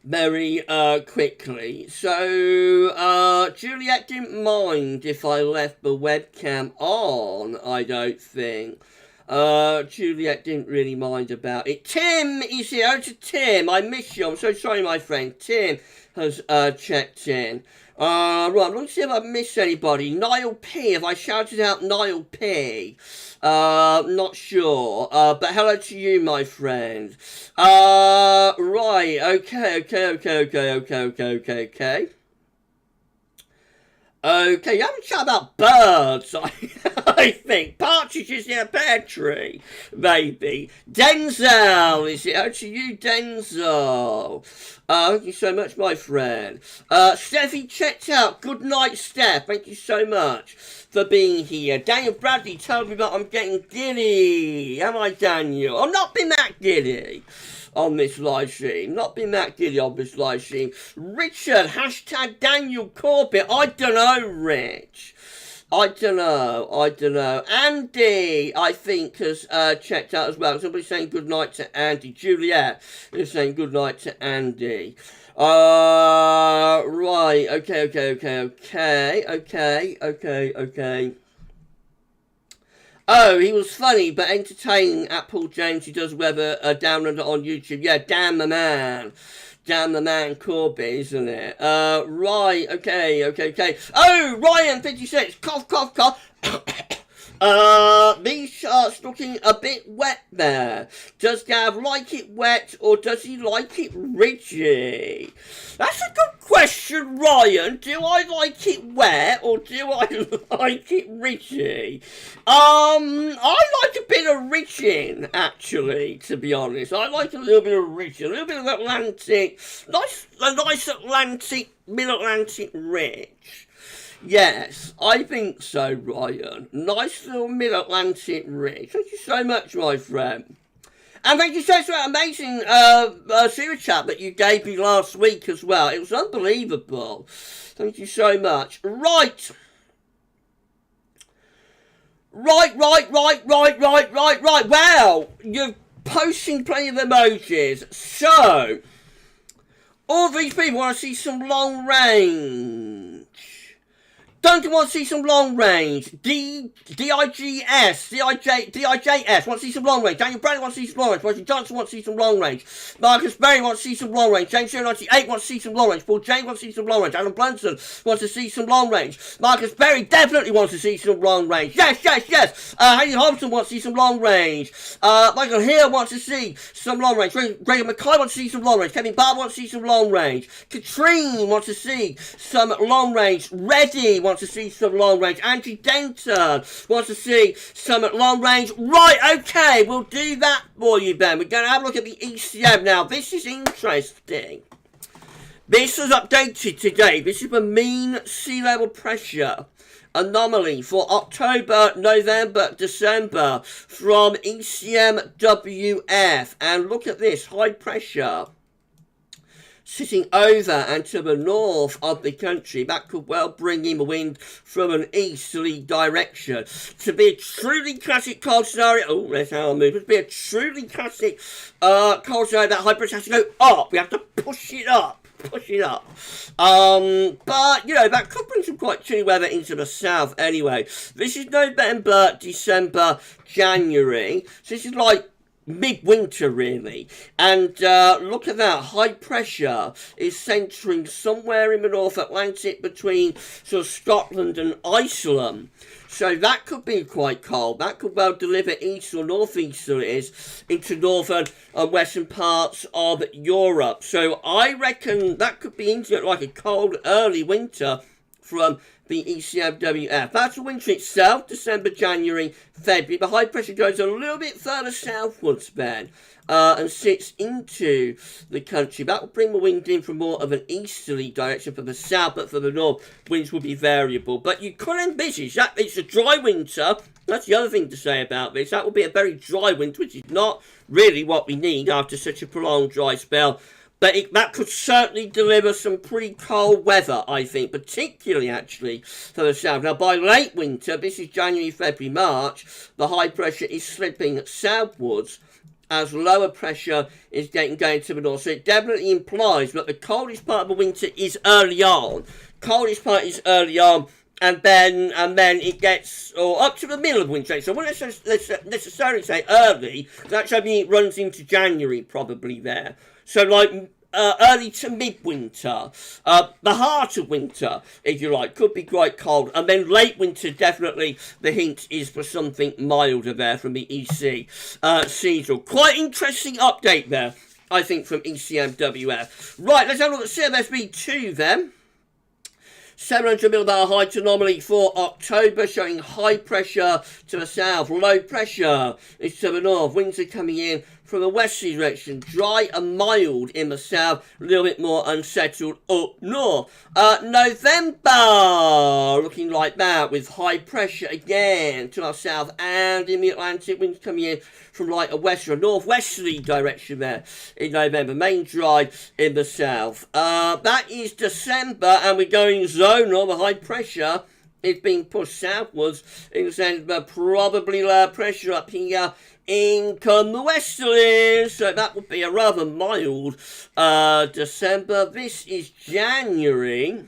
very quickly. So Juliet didn't mind if I left the webcam on, I don't think. Juliet didn't really mind about it. Tim is here. Oh, to Tim, I miss you. I'm so sorry, my friend. Tim has checked in. Right, let's see if I've missed anybody. Niall P. Have I shouted out Niall P? Not sure. But hello to you, my friend. Right, okay. Okay, you haven't chat about birds, I think. Partridges in a pear tree, maybe. Denzel is it? Oh, to you, Denzel. Thank you so much, my friend. Steffi checked out. Good night, Steph. Thank you so much for being here. Daniel Bradley told me that I'm getting giddy. Am I, Daniel? I've not been that giddy on this live stream. Not been that giddy on this live stream. Richard, hashtag Daniel Corbett. I don't know, Rich. I don't know. Andy, I think, has checked out as well. Somebody's saying good night to Andy. Juliet is saying good night to Andy. Right. Okay. Oh, he was funny but entertaining at Paul James. He does weather down under on YouTube. Yeah, damn the man. Damn the man Corbett, isn't it? Right, okay. Oh, Ryan, 56, cough. These shirts looking a bit wet there. Does Gav like it wet or does he like it ridgy? That's a good question, Ryan. Do I like it wet or do I like it ridgy? I like a bit of ridging, actually, to be honest. I like a little bit of ridging, a little bit of Atlantic, a nice Atlantic, mid-Atlantic ridge. Yes, I think so, Ryan. Nice little mid-Atlantic ridge. Thank you so much, my friend. And thank you so much for that amazing super chat that you gave me last week as well. It was unbelievable. Thank you so much. Right. Well, you're posting plenty of emojis. So, all these people want to see some long range. Duncan wants to see some long range. DIJS wants to see some long range. Daniel Bradley wants to see some long range. Roger Johnson wants to see some long range. Marcus Berry wants to see some long range. James 098 wants to see some long range. Paul James wants to see some long range. Alan Brunson wants to see some long range. Marcus Berry definitely wants to see some long range. Yes. Haley Hobson wants to see some long range. Michael Hill wants to see some long range. Gregor McKay wants to see some long range. Kevin Barber wants to see some long range. Katrine wants to see some long range. Reddy wants to see some long range. Angie Denton wants to see some long range. Right, okay, we'll do that for you then. We're going to have a look at the ECM now. This is interesting. This was updated today. This is the mean sea level pressure anomaly for October, November, December from ECMWF. And look at this, high pressure sitting over and to the north of the country. That could well bring in the wind from an easterly direction. To be a truly classic cold scenario, oh, that's how I move. To be a truly classic cold scenario, that high pressure has to go up. We have to push it up. But, you know, that could bring some quite chilly weather into the south anyway. This is November, December, January. So this is like midwinter really, and look at that, high pressure is centering somewhere in the North Atlantic between sort of Scotland and Iceland, so that could be quite cold. That could well deliver east or northeasterlies into northern and western parts of Europe, so I reckon that could be into like a cold early winter from the ECMWF. That's the winter itself, December, January, February. The high pressure goes a little bit further southwards then and sits into the country. That will bring the wind in from more of an easterly direction for the south, but for the north, winds will be variable. But you could envisage that it's a dry winter. That's the other thing to say about this. That will be a very dry winter, which is not really what we need after such a prolonged dry spell. But that could certainly deliver some pretty cold weather, I think, particularly actually for the south. Now, by late winter, this is January, February, March, the high pressure is slipping southwards as lower pressure is going to the north. So it definitely implies that the coldest part of the winter is early on. Coldest part is early on. And then it gets up to the middle of winter. So I wouldn't necessarily say early, because actually it runs into January probably there. So like early to midwinter, the heart of winter, if you like, could be quite cold. And then late winter, definitely the hint is for something milder there from the EC seasonal. Quite interesting update there, I think, from ECMWF. Right, let's have a look at CMSB2 then. 700 millibar height anomaly for October, showing high pressure to the south, low pressure is to the north. Winds are coming in from a westerly direction. Dry and mild in the south, a little bit more unsettled up north. November, looking like that, with high pressure again to our south and in the Atlantic. Winds coming in from like a westerly or northwesterly direction there in November. Main dry in the south. That is December, and we're going zonal. The high pressure is being pushed southwards in December. Probably lower pressure up here in come the westerlies. So that would be a rather mild December. This is January.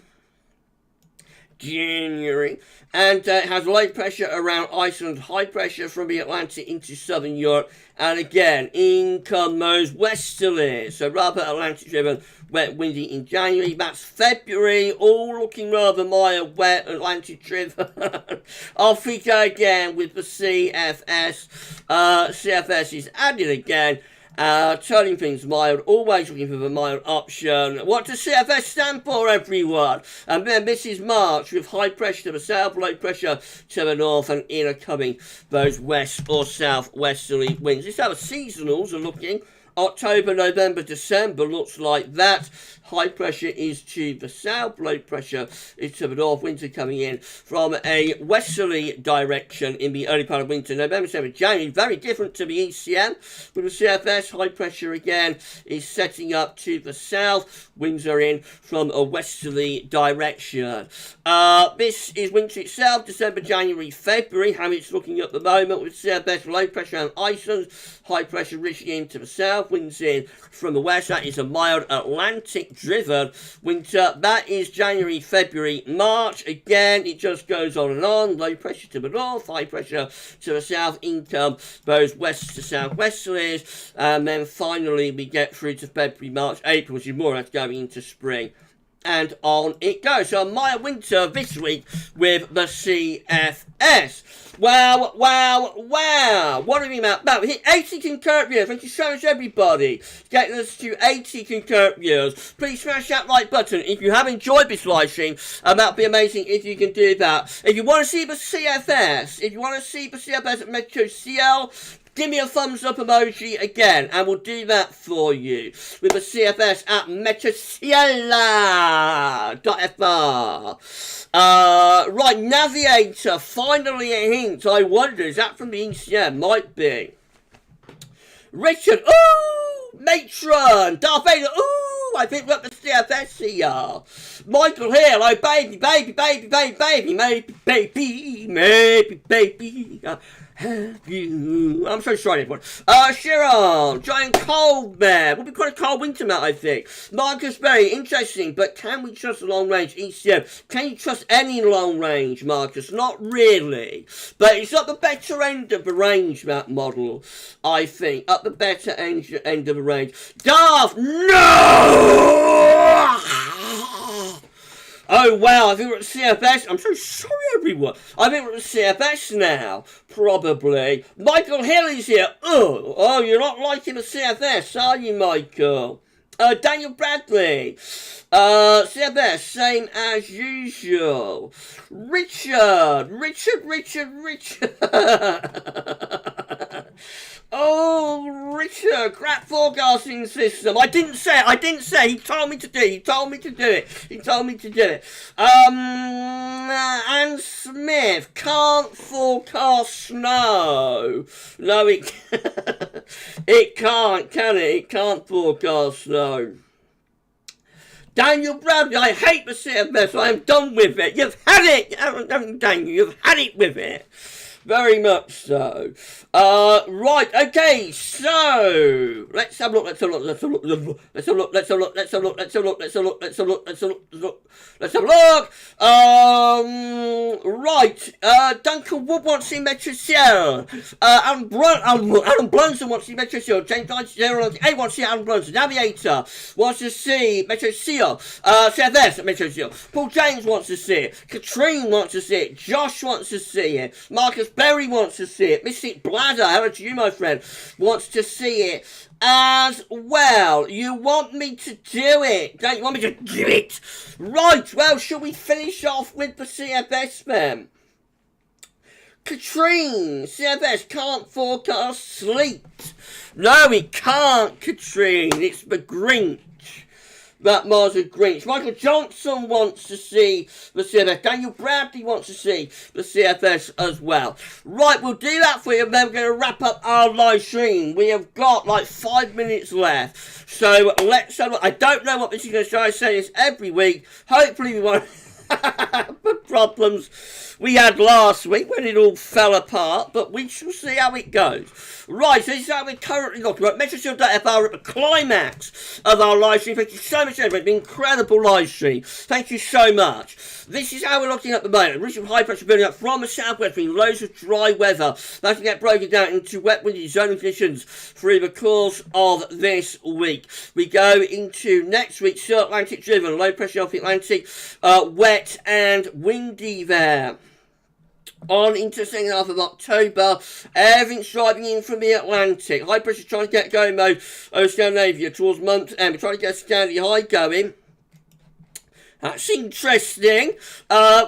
And it has low pressure around Iceland, high pressure from the Atlantic into southern Europe, and again, in come those westerlies. So rather Atlantic-driven, wet, windy in January. That's February, all looking rather mild, wet, Atlantic-driven. Off we go again with the CFS. CFS is added again. Turning things mild, always looking for the mild option. What does CFS stand for, everyone? And then this is March, with high pressure to the south, low pressure to the north, and inner coming those west or southwesterly winds. This is how the seasonals are looking. October, November, December looks like that. High pressure is to the south, low pressure is to the north. Winter coming in from a westerly direction in the early part of winter. November, December, January, very different to the ECM. With the CFS, high pressure again is setting up to the south. Winds are in from a westerly direction. This is winter itself, December, January, February. How it's looking at the moment with CFS, low pressure on Iceland, high pressure reaching into the south. Winds in from the west. That is a mild Atlantic-driven winter. That is January, February, March. Again, it just goes on and on. Low pressure to the north, high pressure to the south. Income those west to southwesterlies. And then finally, we get through to February, March, April, which is more or less going into spring. And on it goes. So a mild winter this week with the CFS. Wow. What do we about that? We hit 80 concurrent viewers. Thank you so much, everybody. Getting us to 80 concurrent viewers. Please smash that like button if you have enjoyed this live stream. That'd be amazing if you can do that. If you want to see the CFS, at Metro CL, give me a thumbs up emoji again, and we'll do that for you with the CFS at metrociela.fr. Right, Navigator, finally a hint. I wonder, is that from the ECM? Might be. Richard, ooh! Matron, Darth Vader, ooh! I think we're up the CFS here. Michael Hill, oh baby, maybe baby. Have you? I'm so sorry, everyone. Sharon, giant cold there. Will be quite a cold winter, Matt, I think. Marcus Berry, interesting, but can we trust a long range ECM? Can you trust any long range, Marcus? Not really. But it's at the better end of the range, that model, I think. At the better end of the range. Darth, no! Oh, wow, I think we're at CFS. I'm so sorry, everyone. I think we're at CFS now, probably. Michael Hill is here. Oh, you're not liking the CFS, are you, Michael? Daniel Bradley. CFS, same as usual. Richard. Oh, Richard, crap forecasting system. I didn't say. He told me to do it. Anne Smith, can't forecast snow. No, it can't, can it? It can't forecast snow. Daniel Bradley, I hate the CFS. I am done with it. You've had it. Daniel, you've had it with it. Very much so. Right, okay, so let's have a look. Right, Duncan Wood wants to see Metro CL. Alan Brunson wants to see Metro CL. James 908 wants to see Alan Brunson. Navigator wants to see Metro CL. CFS at Metro CL. Paul James wants to see it. Katrine wants to see it. Josh wants to see it. Marcus Berry wants to see it. Mystic Bladder, hello to you, my friend, wants to see it as well. You want me to do it? Don't you want me to do it? Right, well, shall we finish off with the CFS then? Katrine, CFS can't forecast sleet. No, we can't, Katrine. It's the Grinch. That Mars a Grinch. Michael Johnson wants to see the CFS. Daniel Bradley wants to see the CFS as well. Right, we'll do that for you, and then we're going to wrap up our live stream. We have got like 5 minutes left. So let's have a look. I don't know what this is going to show. I say this every week. Hopefully we won't have the problems we had last week when it all fell apart, but we shall see how it goes. Right, so this is how we're currently looking. Right, MetroShield.fr at the climax of our live stream. Thank you so much, everyone. It's been an incredible live stream. Thank you so much. This is how we're looking at the moment. Recent high pressure building up from the southwest, bringing loads of dry weather. That can get broken down into wet, windy zonal conditions through the course of this week. We go into next week, still Atlantic driven, low pressure off the Atlantic, wet and windy there. On into the second half of October, everything's driving in from the Atlantic. High pressure trying to get going though over Scandinavia towards month end. We're trying to get a Scandi high going. That's interesting.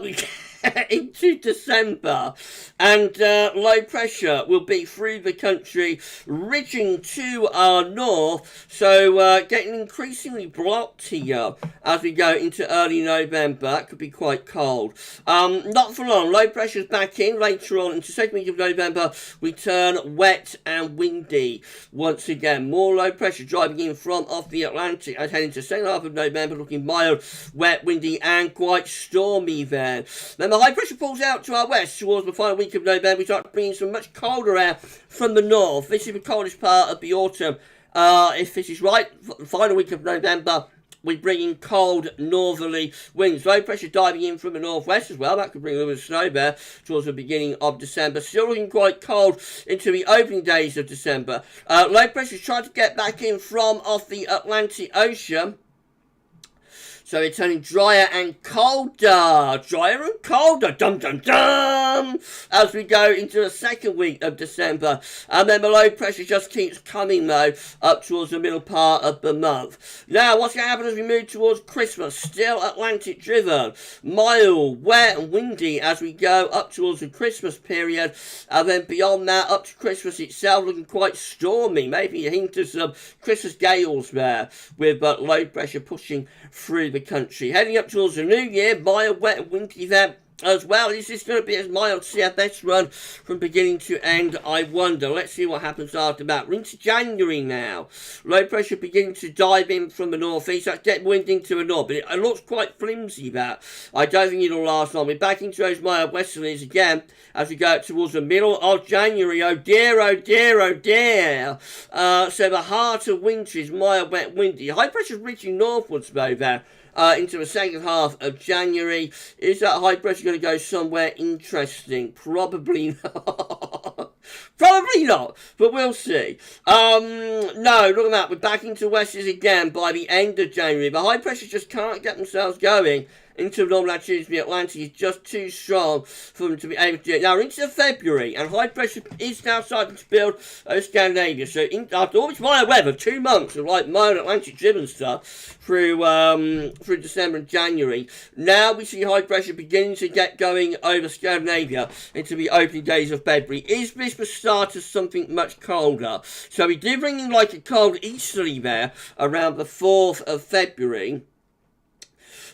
We get into December, and low pressure will be through the country, ridging to our north, so getting increasingly blocked here as we go into early November. It could be quite cold. Not for long. Low pressure's back in. Later on into second week of November, we turn wet and windy once again. More low pressure driving in from off the Atlantic as heading to second half of November, looking mild, wet, windy, and quite stormy there. Then the high pressure pulls out to our west towards the final week of November. We start bringing some much colder air from the north. This is the coldest part of the autumn. If this is right, the final week of November, we bring in cold northerly winds. Low pressure diving in from the northwest as well. That could bring a little bit of snow there towards the beginning of December. Still looking quite cold into the opening days of December. Low pressure is trying to get back in from off the Atlantic Ocean. So it's turning drier and colder. Drier and colder. Dum dum dum. As we go into the second week of December. And then the low pressure just keeps coming though up towards the middle part of the month. Now what's going to happen as we move towards Christmas? Still Atlantic driven. Mild, wet and windy as we go up towards the Christmas period. And then beyond that up to Christmas itself looking quite stormy. Maybe a hint of some Christmas gales there with low pressure pushing through the country. Heading up towards the new year, mild, wet and windy there as well. Is this going to be a mild CFS run from beginning to end? I wonder. Let's see what happens after that. We're into January now. Low pressure beginning to dive in from the northeast. That's getting wind into the north, but it looks quite flimsy that. I don't think it'll last long. We're back into those mild westerlies again as we go towards the middle of January. Oh dear, oh dear, oh dear. So the heart of winter is mild, wet, windy. High pressure is reaching northwards though there. Into the second half of January. Is that high pressure going to go somewhere interesting? Probably not. Probably not, but we'll see. No, look at that. We're back into westers again by the end of January. The high pressure just can't get themselves going into the northern latitudes of the Atlantic. Is just too strong for them to be able to do it. Now, we're into February, and high pressure is now starting to build over Scandinavia. So, after all this mild weather, 2 months of like mild Atlantic driven stuff through December and January, now we see high pressure beginning to get going over Scandinavia into the opening days of February. Is this the start of something much colder? So, we did bring in like a cold easterly there around the 4th of February.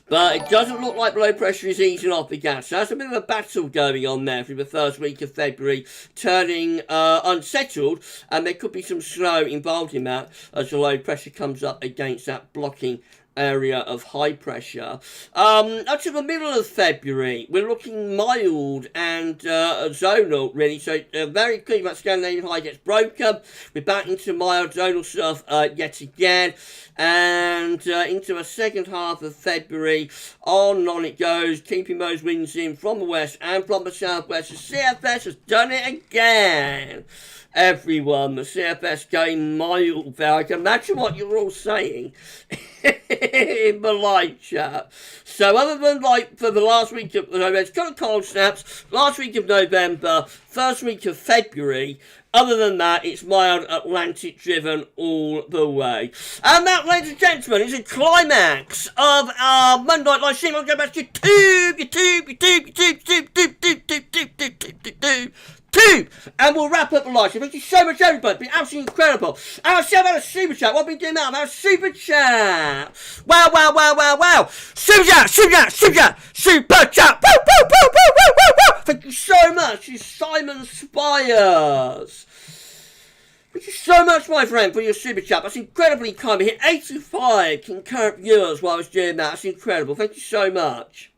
But it doesn't look like low pressure is easing off the gas. So that's a bit of a battle going on there through the first week of February, turning unsettled, and there could be some snow involved in that as the low pressure comes up against that blocking area of high pressure. Up to the middle of February, we're looking mild and zonal, really. So very clear that Scandinavian high gets broken. We're back into mild zonal stuff yet again. And into the second half of February, on it goes, keeping those winds in from the west and from the southwest. The CFS has done it again. Everyone, the CFS going mild there. I can imagine what you're all saying in the live chat. So other than like for the last week of November, it's got a cold snaps, last week of November, first week of February, Other than that, it's mild Atlantic driven all the way. And that, ladies and gentlemen, is a climax of our Monday night live stream. I'll go back to YouTube, and we'll wrap up the live stream. Thank you so much, everybody. It's been absolutely incredible. And I'll say about a super chat. What have we been doing now? About a super chat. Wow, wow, wow, wow, wow. Super chat, super chat, super chat, super chat. Woo, woo, woo, woo, woo, woo, woo. Thank you so much to Simon Spires. Thank you so much, my friend, for your super chat. That's incredibly kind. We hit 85 concurrent viewers while I was doing that. That's incredible. Thank you so much.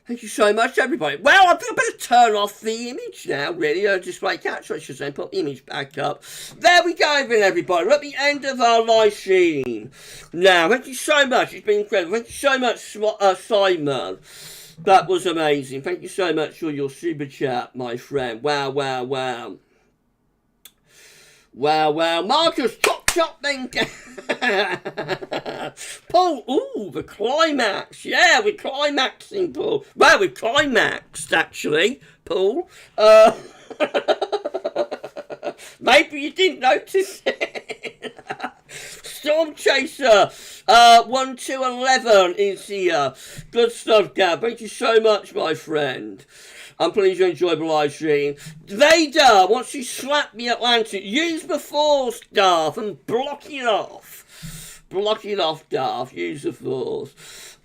Thank you so much, everybody. Well, I think I better turn off the image now, really. Display capture, I should say. Put the image back up. There we go, everybody. We're at the end of our live stream. Now, thank you so much. It's been incredible. Thank you so much, Simon. That was amazing. Thank you so much for your super chat, my friend. Wow, wow, wow. Wow, wow. Marcus, chop, then. Paul, ooh, the climax. Yeah, we're climaxing, Paul. Well, we're climaxed, actually, Paul. Maybe you didn't notice it. Storm Chaser, 1211 is here. Good stuff, Gav. Thank you so much, my friend. I'm pleased you enjoyed the live stream. Vader wants to slap the Atlantic. Use the force, Darth, and block it off. Block it off, Darth. Use the force.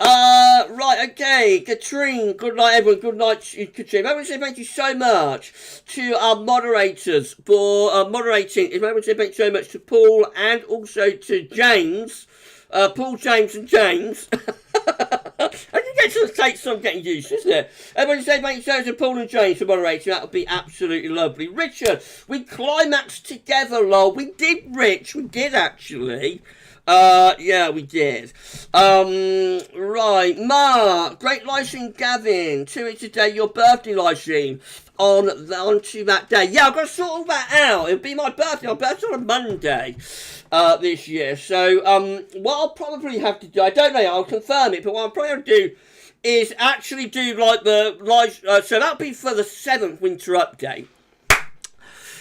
Right, okay. Katrine, good night, everyone. Good night, Katrine. I want to say thank you so much to our moderators for moderating. I want to say thank you so much to Paul and also to James. Paul, James, and James. I think it takes some getting used, isn't it? Everybody say thank you so much to Paul and James for moderating. That would be absolutely lovely. Richard, we climaxed together, lol. We did, Rich. We did, actually. Yeah, we did. Right. Mark, great live stream, Gavin. 2 weeks a day, your birthday live stream. On to that day. Yeah, I've got to sort all that out. It'll be my birthday. My birthday's on a Monday this year. So what I'll probably have to do, I don't know, I'll confirm it, but what I'll probably have to do is actually do like the live, so that'll be for the 7th winter update.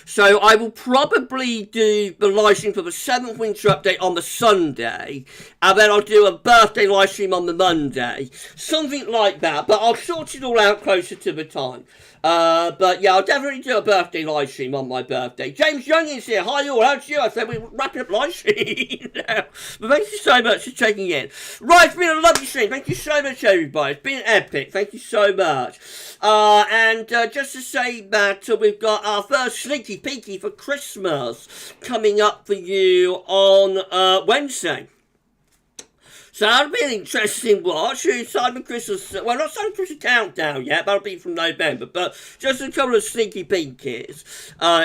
So I will probably do the live stream for the 7th winter update on the Sunday, and then I'll do a birthday live stream on the Monday. Something like that, but I'll sort it all out closer to the time. But yeah, I'll definitely do a birthday live stream on my birthday. James Young is here. Hi all, how's you? I said we're wrapping up live stream now. But thank you so much for checking in. Right, it's been a lovely stream. Thank you so much, everybody. It's been epic. Thank you so much. And just to say that we've got our first sneaky peeky for Christmas coming up for you on Wednesday. So that'll be an interesting watch. Simon Christmas, well, not Simon Christmas Countdown yet, that'll be from November, but just a couple of sneaky peekies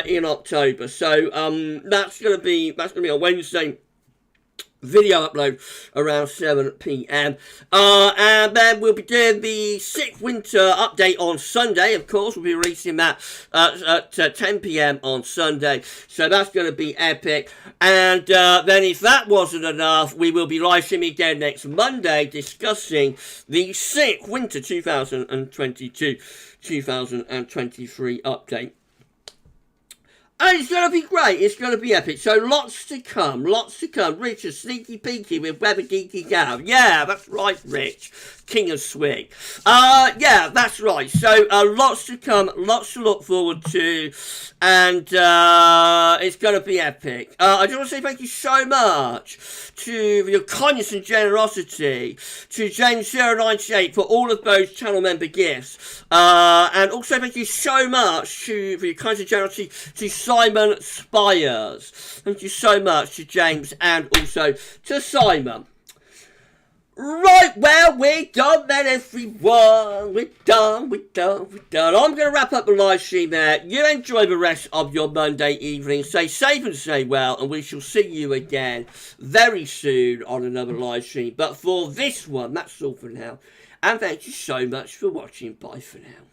in October. So that's gonna be on Wednesday. Video upload around 7 p.m. And then we'll be doing the 6th winter update on Sunday. Of course, we'll be releasing that at 10 p.m. on Sunday. So that's going to be epic. And then if that wasn't enough, we will be live streaming again next Monday discussing the 6th winter 2022-2023 update. And it's going to be great. It's going to be epic. So lots to come. Lots to come. Richard, sneaky peeky with Weather Geeky Gav. Yeah, that's right, Rich. King of Swing. Yeah, that's right. So lots to come. Lots to look forward to. And it's going to be epic. I just want to say thank you so much to your kindness and generosity. To James098 for all of those channel member gifts. And also thank you so much for your kindness and generosity to Simon Spires. Thank you so much to James and also to Simon. Right, well, we're done then, everyone. We're done. I'm going to wrap up the live stream there. You enjoy the rest of your Monday evening. Stay safe and stay well, and we shall see you again very soon on another live stream. But for this one, that's all for now. And thank you so much for watching. Bye for now.